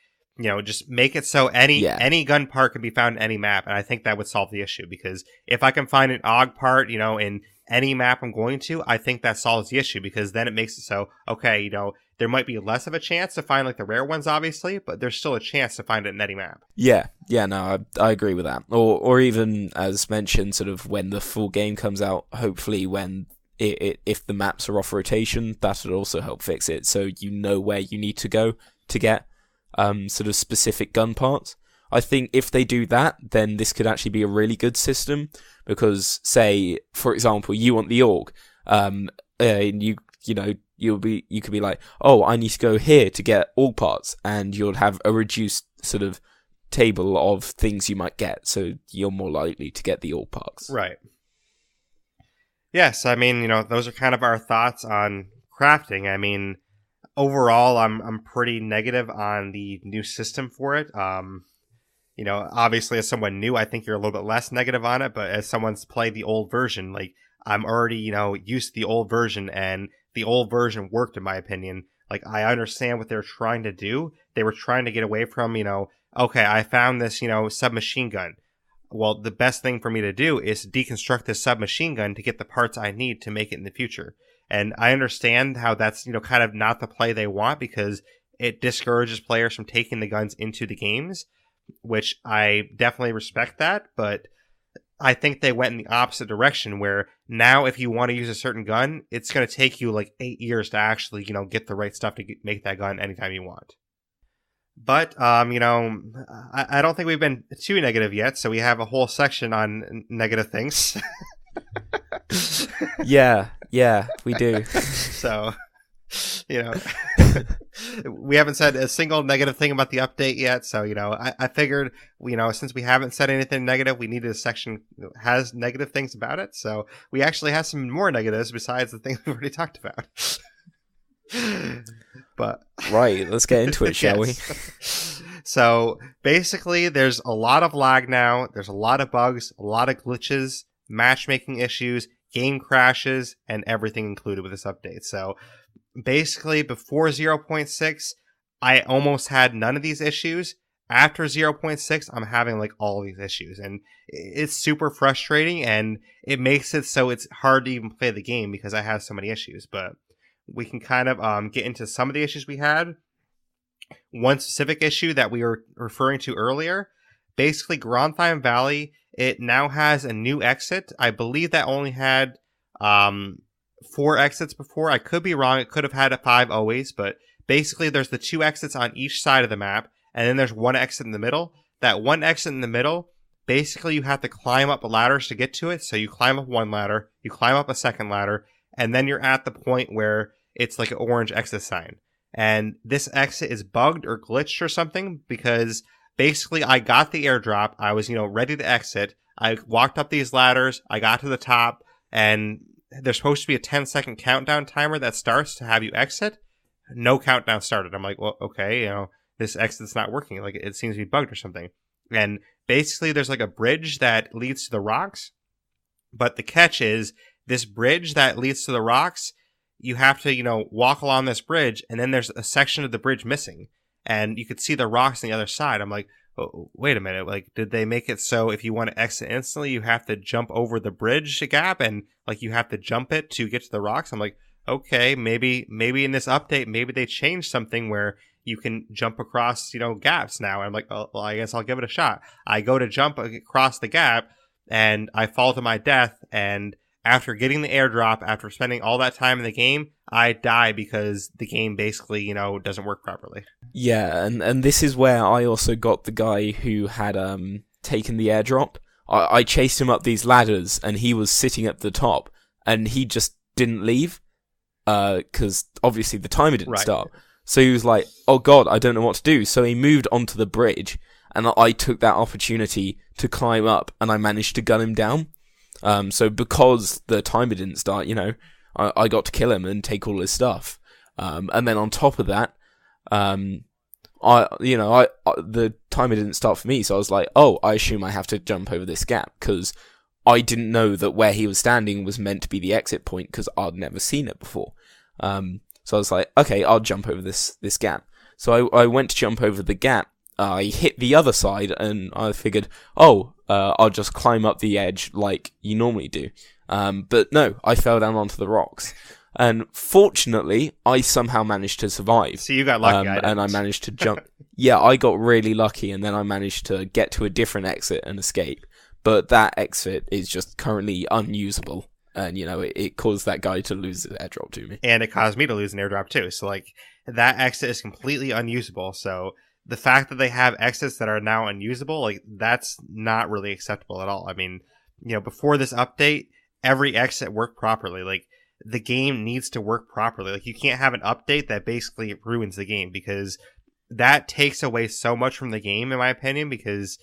just make it so any gun part can be found in any map, and I think that would solve the issue, because if I can find an AUG part, in any map I'm going to, I think that solves the issue, because then it makes it so, okay, there might be less of a chance to find like the rare ones, obviously, but there's still a chance to find it in any map. Yeah, no, I agree with that. Or even, as mentioned, sort of when the full game comes out, hopefully when if the maps are off rotation, that would also help fix it, so you know where you need to go to get sort of specific gun parts. I think if they do that, then this could actually be a really good system, because, say, for example, you want the AUG, and you could be like, oh, I need to go here to get AUG parts, and you'll have a reduced sort of table of things you might get, so you're more likely to get the AUG parts. Right. Yes, I mean, those are kind of our thoughts on crafting. I mean, overall, I'm pretty negative on the new system for it. Obviously, as someone new, I think you're a little bit less negative on it, but as someone's played the old version, like, I'm already, used to the old version, and the old version worked, in my opinion. Like, I understand what they're trying to do. They were trying to get away from, okay, I found this, submachine gun. Well, the best thing for me to do is deconstruct this submachine gun to get the parts I need to make it in the future. And I understand how that's, kind of not the play they want, because it discourages players from taking the guns into the games, which I definitely respect that, but I think they went in the opposite direction, where now if you want to use a certain gun, it's going to take you like 8 years to actually, get the right stuff to make that gun anytime you want. But, I don't think we've been too negative yet, so we have a whole section on negative things. Yeah, we do. So, we haven't said a single negative thing about the update yet, so, I figured, since we haven't said anything negative, we needed a section that has negative things about it, so we actually have some more negatives besides the things we've already talked about. But right, let's get into it, shall we? So basically, there's a lot of lag now. There's a lot of bugs, a lot of glitches, matchmaking issues, game crashes, and everything included with this update. So basically, before 0.6, I almost had none of these issues. After 0.6, I'm having like all these issues, and it's super frustrating, and it makes it so it's hard to even play the game because I have so many issues. But we can kind of get into some of the issues we had. One specific issue that we were referring to earlier, basically Grantheim Valley it now has a new exit. I believe that only had 4 exits before. I could be wrong. It could have had 5 always, but basically there's the 2 exits on each side of the map, and then there's 1 exit in the middle. That 1 exit in the middle, basically you have to climb up ladders to get to it. So you climb up 1 ladder, you climb up a 2nd ladder, and then you're at the point where it's like an orange exit sign. And this exit is bugged or glitched or something, because basically I got the airdrop. I was, ready to exit. I walked up these ladders. I got to the top, and there's supposed to be a 10-second countdown timer that starts to have you exit. No countdown started. I'm like, well, okay, this exit's not working. Like, it seems to be bugged or something. And basically there's like a bridge that leads to the rocks. But the catch is, this bridge that leads to the rocks, you have to, walk along this bridge, and then there's a section of the bridge missing. And you could see the rocks on the other side. I'm like, oh, wait a minute. Like, did they make it so if you want to exit instantly, you have to jump over the bridge gap, and like you have to jump it to get to the rocks? I'm like, okay, maybe in this update, maybe they changed something where you can jump across, gaps now. And I'm like, oh, well, I guess I'll give it a shot. I go to jump across the gap, and I fall to my death, and after getting the airdrop, after spending all that time in the game, I die because the game basically, doesn't work properly. Yeah, and this is where I also got the guy who had taken the airdrop. I chased him up these ladders, and he was sitting at the top, and he just didn't leave, because obviously the timer didn't start. So he was like, oh god, I don't know what to do. So he moved onto the bridge, and I took that opportunity to climb up, and I managed to gun him down. So because the timer didn't start, I got to kill him and take all his stuff. And then on top of that, the timer didn't start for me, so I was like, oh, I assume I have to jump over this gap, because I didn't know that where he was standing was meant to be the exit point, because I'd never seen it before. So I was like, okay, I'll jump over this gap. So I went to jump over the gap. I hit the other side, and I figured, I'll just climb up the edge like you normally do. But no, I fell down onto the rocks. And fortunately, I somehow managed to survive. So you got lucky, and I managed to jump. Yeah, I got really lucky, and then I managed to get to a different exit and escape. But that exit is just currently unusable. And, it caused that guy to lose his airdrop to me. And it caused me to lose an airdrop too. So, that exit is completely unusable. So the fact that they have exits that are now unusable, that's not really acceptable at all. I mean, before this update, every exit worked properly. The game needs to work properly. You can't have an update that basically ruins the game, because that takes away so much from the game, in my opinion, because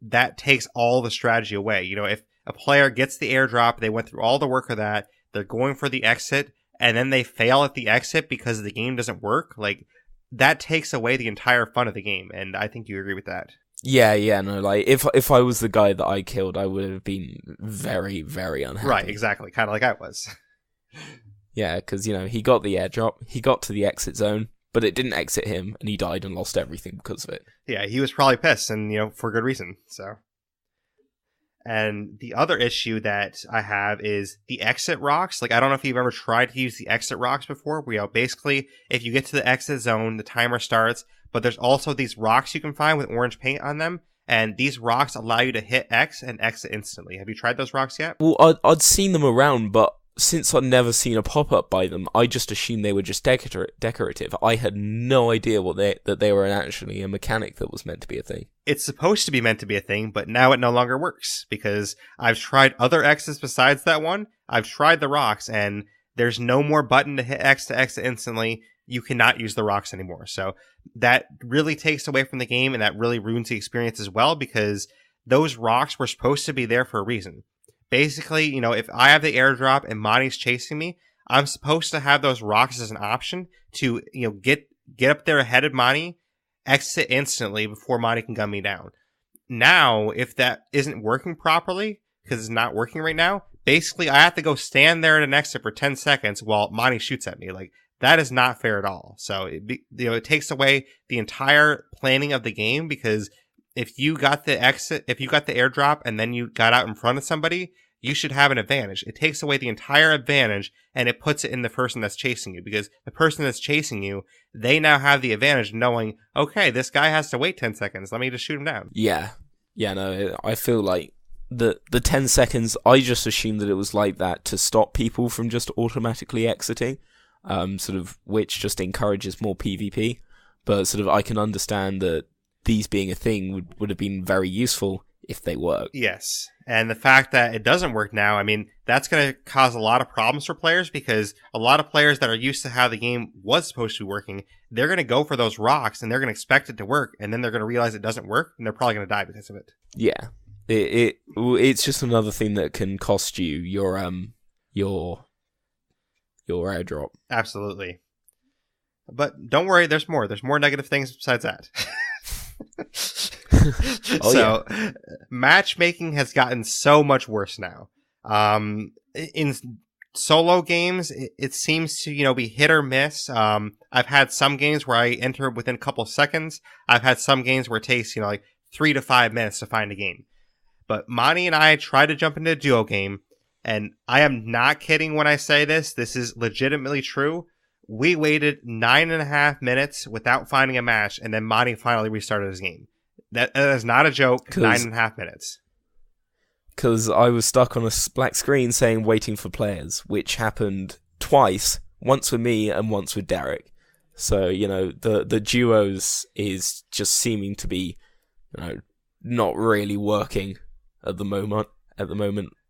that takes all the strategy away. If a player gets the airdrop, they went through all the work of that, they're going for the exit, and then they fail at the exit because the game doesn't work, that takes away the entire fun of the game, and I think you agree with that. Yeah, no, if I was the guy that I killed, I would have been very, very unhappy. Right, exactly, kind of like I was. Yeah, because, he got the airdrop, he got to the exit zone, but it didn't exit him, and he died and lost everything because of it. Yeah, he was probably pissed, and, for good reason, so. And the other issue that I have is the exit rocks. I don't know if you've ever tried to use the exit rocks before. Where, basically, if you get to the exit zone, the timer starts, but there's also these rocks you can find with orange paint on them, and these rocks allow you to hit X and exit instantly. Have you tried those rocks yet? Well, I'd seen them around, but since I'd never seen a pop-up by them, I just assumed they were just decorative. I had no idea that they were actually a mechanic that was meant to be a thing. It's supposed to be meant to be a thing, but now it no longer works, because I've tried other X's besides that one. I've tried the rocks, and there's no more button to hit X to exit instantly. You cannot use the rocks anymore. So that really takes away from the game, and that really ruins the experience as well, because those rocks were supposed to be there for a reason. Basically, if I have the airdrop and Monty's chasing me, I'm supposed to have those rocks as an option to, get up there ahead of Monty, exit instantly before Monty can gun me down. Now, if that isn't working properly, because it's not working right now, basically I have to go stand there at an exit for 10 seconds while Monty shoots at me. That is not fair at all. So, it takes away the entire planning of the game, because if you got the airdrop and then you got out in front of somebody, you should have an advantage. It takes away the entire advantage, and it puts it in the person that's chasing you, because the person that's chasing you, they now have the advantage knowing, okay, this guy has to wait 10 seconds. Let me just shoot him down. Yeah, no, I feel like the 10 seconds, I just assumed that it was like that to stop people from just automatically exiting, sort of, which just encourages more PvP. But sort of, I can understand that these being a thing would have been very useful if they work. Yes. And the fact that it doesn't work now, I mean, that's going to cause a lot of problems for players, because a lot of players that are used to how the game was supposed to be working, they're going to go for those rocks and they're going to expect it to work, and then they're going to realize it doesn't work, and they're probably going to die because of it. Yeah. It's just another thing that can cost you your airdrop. Absolutely. But don't worry, there's more. There's more negative things besides that. Matchmaking has gotten so much worse now. In solo games, it seems to, be hit or miss. I've had some games where I enter within a couple seconds. I've had some games where it takes, like 3 to 5 minutes to find a game. But Monty and I tried to jump into a duo game, and I am not kidding when I say this. This is legitimately true. We waited 9.5 minutes without finding a match, and then Monty finally restarted his game. That is not a joke. 9.5 minutes. Because I was stuck on a black screen saying waiting for players, which happened twice, once with me and once with Derreck. So, the duos is just seeming to be, not really working at the moment,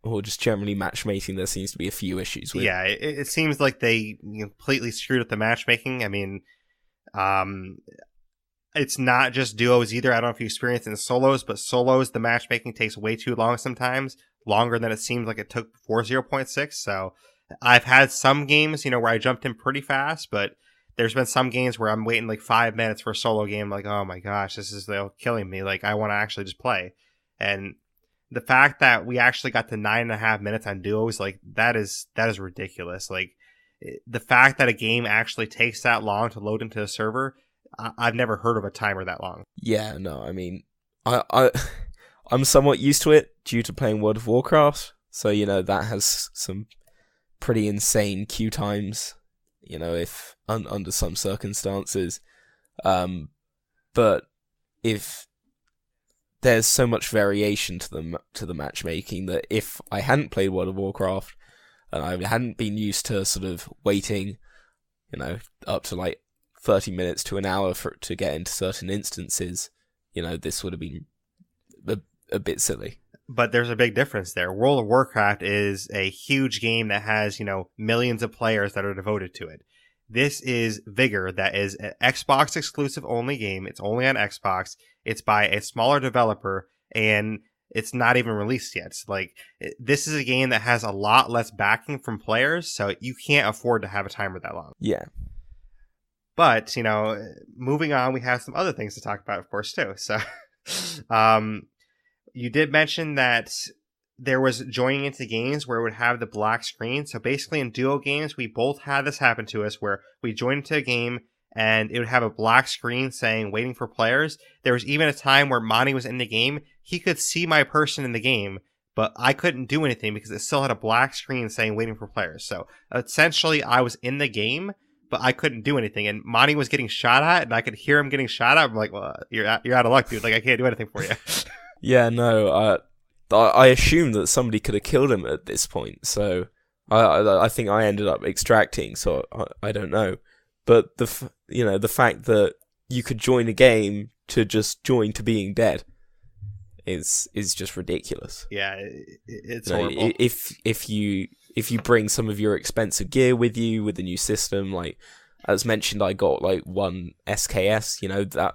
or just generally matchmaking. There seems to be a few issues with. Yeah, it seems like they completely screwed up the matchmaking. I mean, it's not just duos either. I don't know if you experience it in solos, but solos, the matchmaking takes way too long sometimes, longer than it seemed like it took before 0.6. So I've had some games, where I jumped in pretty fast, but there's been some games where I'm waiting like 5 minutes for a solo game. Like, oh my gosh, this is killing me. Like, I want to actually just play. And the fact that we actually got to 9.5 minutes on duos, like, that is ridiculous. Like, the fact that a game actually takes that long to load into a server, I've never heard of a timer that long. Yeah, no, I mean, I'm somewhat used to it due to playing World of Warcraft. So, that has some pretty insane queue times, if under some circumstances. But if there's so much variation to the matchmaking that if I hadn't played World of Warcraft and I hadn't been used to sort of waiting, up to like 30 minutes to an hour to get into certain instances, this would have been a bit silly. But there's a big difference there. World of Warcraft is a huge game that has, millions of players that are devoted to it. This is Vigor, that is an Xbox exclusive only game. It's only on Xbox. It's by a smaller developer, and it's not even released yet. Like, this is a game that has a lot less backing from players, so you can't afford to have a timer that long. Yeah. But, moving on, we have some other things to talk about, of course, too. So, you did mention that there was joining into games where it would have the black screen. So basically in duo games, we both had this happen to us where we joined into a game and it would have a black screen saying waiting for players. There was even a time where Monty was in the game. He could see my person in the game, but I couldn't do anything because it still had a black screen saying waiting for players. So essentially I was in the game, but I couldn't do anything. And Monty was getting shot at and I could hear him getting shot at. I'm like, well, you're out of luck, dude. Like, I can't do anything for you. Yeah, no, I assumed that somebody could have killed him at this point, so I think I ended up extracting, so I don't know. But the fact that you could join a game to just join to being dead is just ridiculous. Yeah, it's horrible. If you bring some of your expensive gear with you with the new system, like as mentioned, I got like one SKS,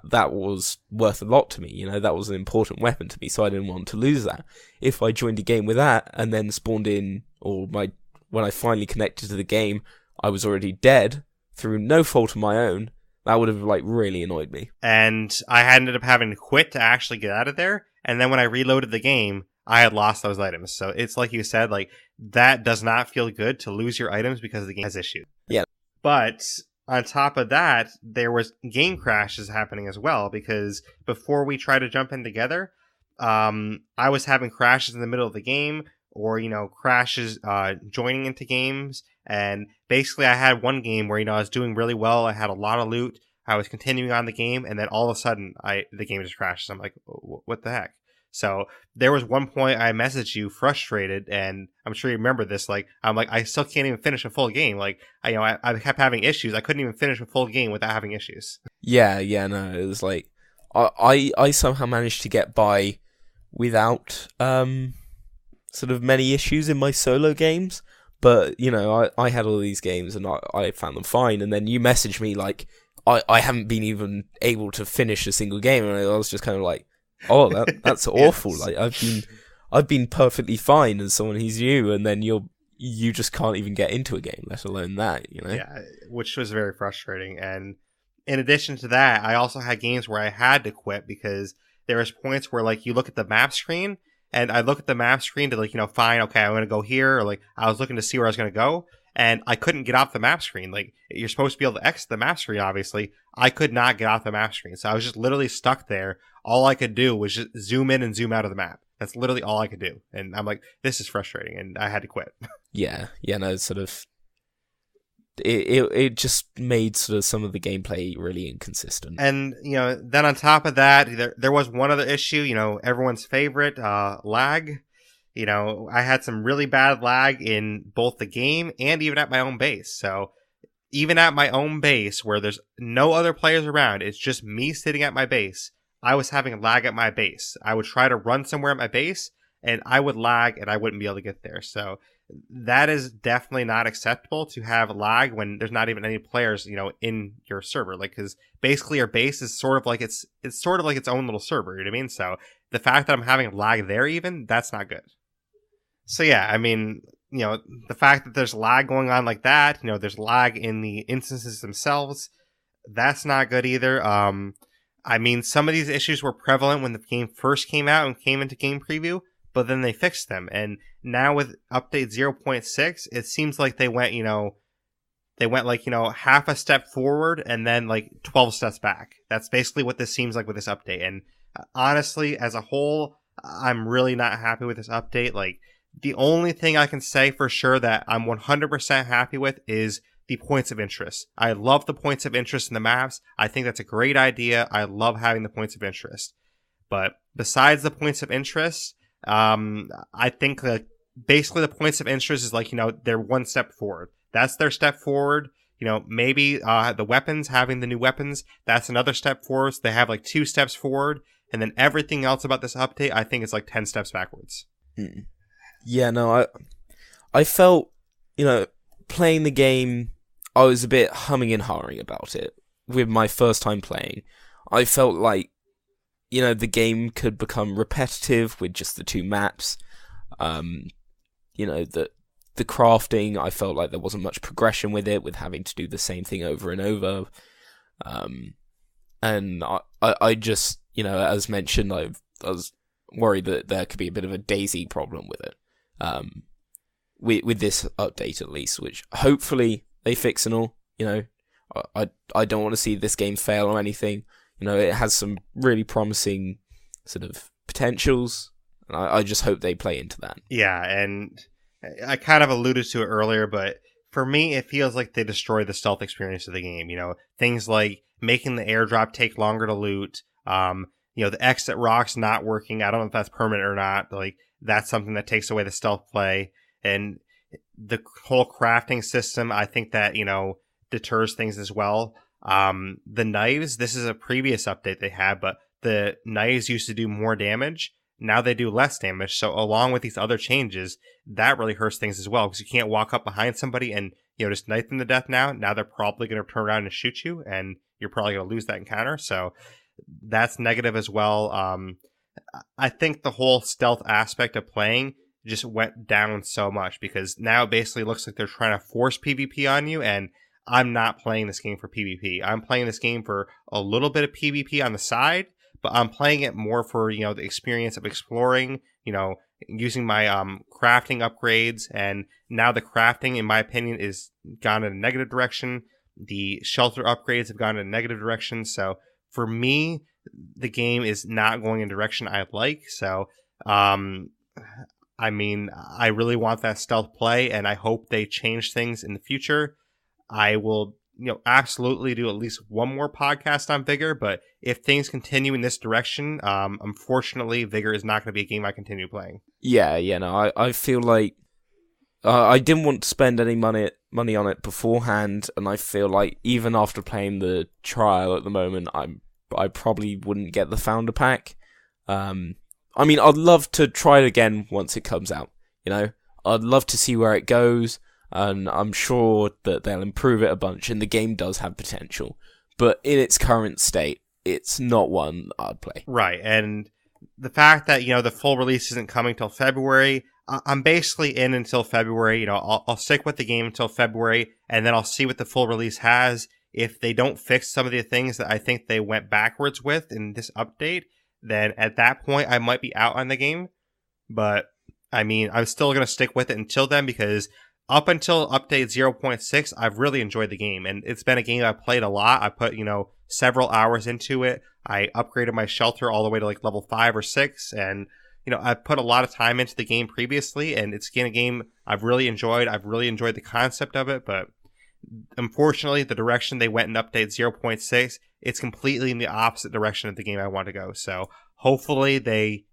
that was worth a lot to me, that was an important weapon to me, so I didn't want to lose that. If I joined a game with that and then spawned in, when I finally connected to the game, I was already dead through no fault of my own, that would have like really annoyed me. And I ended up having to quit to actually get out of there, and then when I reloaded the game, I had lost those items. So it's like you said, like, that does not feel good to lose your items because the game has issues. Yeah. But on top of that, there was game crashes happening as well, because before we tried to jump in together, I was having crashes in the middle of the game, or, crashes joining into games. And basically I had one game where, I was doing really well. I had a lot of loot. I was continuing on the game, and then all of a sudden the game just crashes. I'm like, what the heck? So there was one point I messaged you frustrated, and I'm sure you remember this. Like, I'm like, I still can't even finish a full game. Like, I kept having issues. I couldn't even finish a full game without having issues. Yeah, no, it was like I somehow managed to get by without sort of many issues in my solo games. But, I had all these games and I found them fine. And then you messaged me like, I haven't been even able to finish a single game. And I was just kind of like, oh, that's awful. Yes. Like, I've been perfectly fine as someone who's new. And then you just can't even get into a game, let alone that, Yeah, which was very frustrating. And in addition to that, I also had games where I had to quit because there was points where, like, you look at the map screen, and I look at the map screen to, like, fine, okay, I'm going to go here, or, like, I was looking to see where I was going to go, and I couldn't get off the map screen. Like, you're supposed to be able to exit the map screen, obviously. I could not get off the map screen, so I was just literally stuck there. All I could do was just zoom in and zoom out of the map. That's literally all I could do. And I'm like, this is frustrating, and I had to quit. Yeah, no, sort of... It just made sort of some of the gameplay really inconsistent. And, then on top of that, there was one other issue, everyone's favorite, lag. I had some really bad lag in both the game and even at my own base. So even at my own base where there's no other players around, it's just me sitting at my base, I was having lag at my base. I would try to run somewhere at my base and I would lag and I wouldn't be able to get there. So that is definitely not acceptable to have lag when there's not even any players, in your server. Like, because basically your base is sort of like it's sort of like its own little server. You know what I mean? So the fact that I'm having lag there, even that's not good. So yeah, I mean, the fact that there's lag going on like that, there's lag in the instances themselves, that's not good either. I mean, some of these issues were prevalent when the game first came out and came into game preview, but then they fixed them. And now with update 0.6, it seems like they went like, half a step forward and then like 12 steps back. That's basically what this seems like with this update. And honestly, as a whole, I'm really not happy with this update. Like, the only thing I can say for sure that I'm 100% happy with is the points of interest. I love the points of interest in the maps. I think that's a great idea. I love having the points of interest. But besides the points of interest, I think that basically the points of interest is like, they're one step forward. That's their step forward. Maybe the weapons, having the new weapons, that's another step forward. So they have like 2 steps forward. And then everything else about this update, I think it's like 10 steps backwards. Yeah, no, I felt, playing the game, I was a bit humming and hawing about it with my first time playing. I felt like, the game could become repetitive with just the 2 maps. The crafting, I felt like there wasn't much progression with it, with having to do the same thing over and over. And I just, as mentioned, I was worried that there could be a bit of a DayZ problem with it. With this update at least, which hopefully they fix and all. I don't want to see this game fail or anything. It has some really promising sort of potentials, and I just hope they play into that. Yeah, and I kind of alluded to it earlier, but for me, it feels like they destroy the stealth experience of the game. Things like making the airdrop take longer to loot, the exit rocks not working. I don't know if that's permanent or not. Like, that's something that takes away the stealth play. And the whole crafting system, I think that, deters things as well. The knives, this is a previous update they had, but the knives used to do more damage. Now they do less damage. So along with these other changes, that really hurts things as well, because you can't walk up behind somebody and, just knife them to death now. Now they're probably going to turn around and shoot you, and you're probably going to lose that encounter. So that's negative as well. I think the whole stealth aspect of playing just went down so much, because now it basically looks like they're trying to force PvP on you, and I'm not playing this game for PvP. I'm playing this game for a little bit of PvP on the side, but I'm playing it more for, the experience of exploring, using my crafting upgrades. And now the crafting, in my opinion, is gone in a negative direction. The shelter upgrades have gone in a negative direction. So for me, the game is not going in a direction I like. So, I mean, I really want that stealth play, and I hope they change things in the future. I will absolutely do at least one more podcast on Vigor, but if things continue in this direction, unfortunately, Vigor is not going to be a game I continue playing. No, I feel like I didn't want to spend any money on it beforehand, and I feel like even after playing the trial at the moment, I probably wouldn't get the founder pack. I mean, I'd love to try it again once it comes out. I'd love to see where it goes, and I'm sure that they'll improve it a bunch, and the game does have potential. But in its current state, it's not one I'd play. Right, and the fact that, the full release isn't coming till February, I'm basically in until February. I'll stick with the game until February, and then I'll see what the full release has. If they don't fix some of the things that I think they went backwards with in this update, then at that point, I might be out on the game. But, I mean, I'm still going to stick with it until then, because up until update 0.6, I've really enjoyed the game. And it's been a game I've played a lot. I put, several hours into it. I upgraded my shelter all the way to like level 5 or 6. And, I've put a lot of time into the game previously. And it's a game I've really enjoyed. I've really enjoyed the concept of it. But unfortunately, the direction they went in update 0.6, it's completely in the opposite direction of the game I want to go. So hopefully they,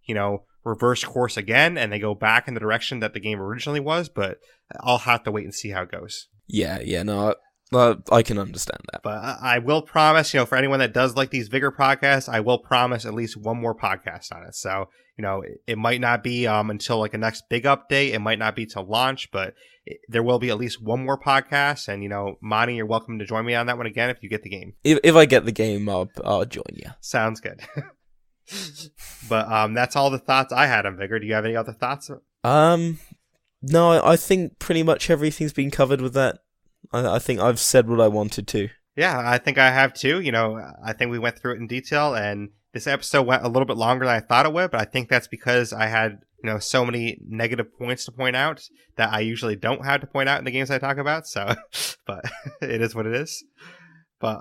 reverse course again and they go back in the direction that the game originally was, but I'll have to wait and see how it goes. I can understand that. But I will promise, for anyone that does like these Vigor podcasts, I will promise at least one more podcast on it. So, it might not be until like a next big update. It might not be till launch, but there will be at least one more podcast. And, Monty, you're welcome to join me on that one again if you get the game. If I get the game, I'll join you. Sounds good. But that's all the thoughts I had on Vigor. Do you have any other thoughts? No, I think pretty much everything's been covered with that. I think I've said what I wanted to. Yeah, I think I have too. I think we went through it in detail, and this episode went a little bit longer than I thought it would, but I think that's because I had, so many negative points to point out that I usually don't have to point out in the games I talk about. So, but it is what it is. But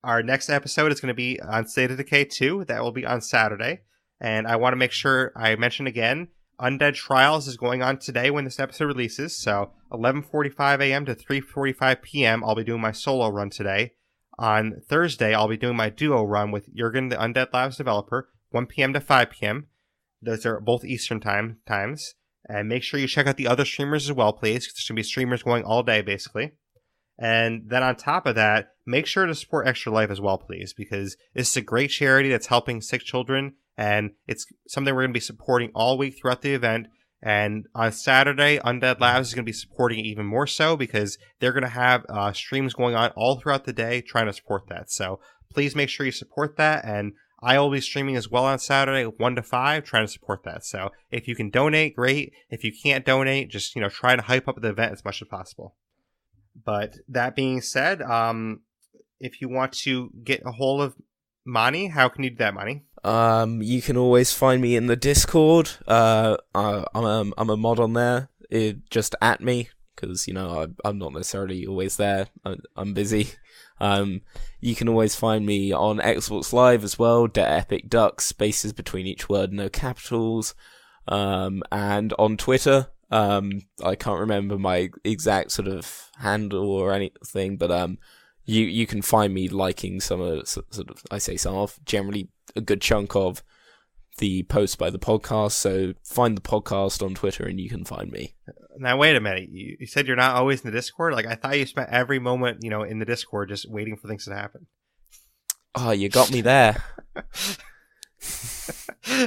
our next episode is going to be on State of Decay 2. That will be on Saturday. And I want to make sure I mention again, Undead Trials is going on today when this episode releases. So 11:45 a.m. to 3:45 p.m. I'll be doing my solo run today. On Thursday, I'll be doing my duo run with Jurgen, the Undead Labs developer, 1 p.m. to 5 p.m. Those are both Eastern times. And make sure you check out the other streamers as well, please. There's going to be streamers going all day, basically. And then on top of that, make sure to support Extra Life as well, please, because this is a great charity that's helping sick children, and it's something we're going to be supporting all week throughout the event. And on Saturday, Undead Labs is going to be supporting it even more so, because they're going to have streams going on all throughout the day trying to support that. So please make sure you support that, and I will be streaming as well on Saturday, 1 to 5, trying to support that. So if you can donate, great. If you can't donate, just try to hype up the event as much as possible. But that being said, if you want to get a hold of Monty, how can you do that, Monty? You can always find me in the Discord. I'm a mod on there. Just at me, because I'm not necessarily always there. I'm busy. You can always find me on Xbox Live as well. Epic Ducks, spaces between each word, no capitals. And on Twitter. I can't remember my exact sort of handle or anything, but you can find me liking generally a good chunk of the posts by the podcast. So find the podcast on Twitter and you can find me. Now wait a minute, you said you're not always in the Discord? Like, I thought you spent every moment in the Discord just waiting for things to happen. Oh, you got me there.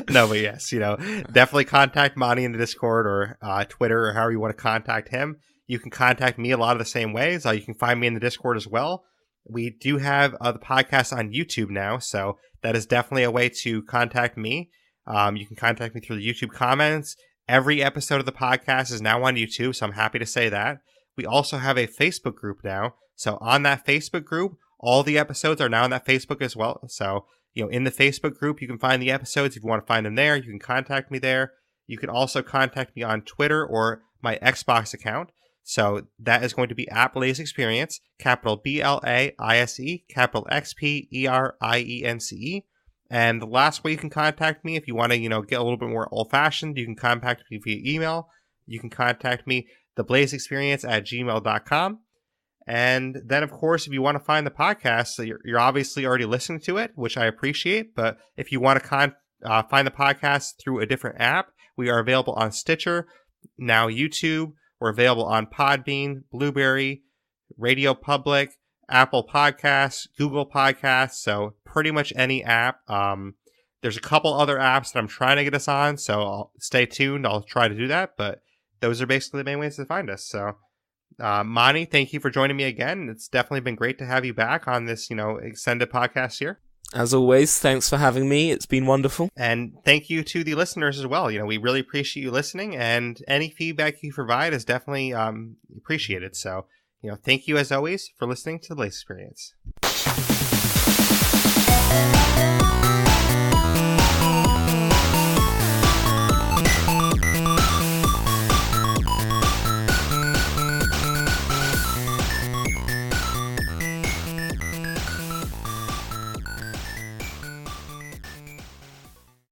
No, but yes, definitely contact Monty in the Discord or Twitter or however you want to contact him. You can contact me a lot of the same ways. You can find me in the Discord as well. We do have the podcast on YouTube now, so that is definitely a way to contact me. You can contact me through the YouTube comments. Every episode of the podcast is now on YouTube, so I'm happy to say that. We also have a Facebook group now. So on that Facebook group, all the episodes are now on that Facebook as well. So in the Facebook group, you can find the episodes. If you want to find them there, you can contact me there. You can also contact me on Twitter or my Xbox account. So that is going to be at Blaise XPerience, capital BLAISE, capital XPERIENCE. And the last way you can contact me, if you want to, get a little bit more old-fashioned, you can contact me via email. You can contact me, theblaisexperience@gmail.com. And then, of course, if you want to find the podcast, so you're obviously already listening to it, which I appreciate. But if you want to find the podcast through a different app, we are available on Stitcher, now YouTube. We're available on Podbean, Blueberry, Radio Public, Apple Podcasts, Google Podcasts. So pretty much any app. There's a couple other apps that I'm trying to get us on, so stay tuned. I'll try to do that. But those are basically the main ways to find us. So, Monty, thank you for joining me again. It's definitely been great to have you back on this, extended podcast here. As always, thanks for having me. It's been wonderful. And thank you to the listeners as well. We really appreciate you listening, and any feedback you provide is definitely appreciated. So, thank you as always for listening to the Blaise XPerience.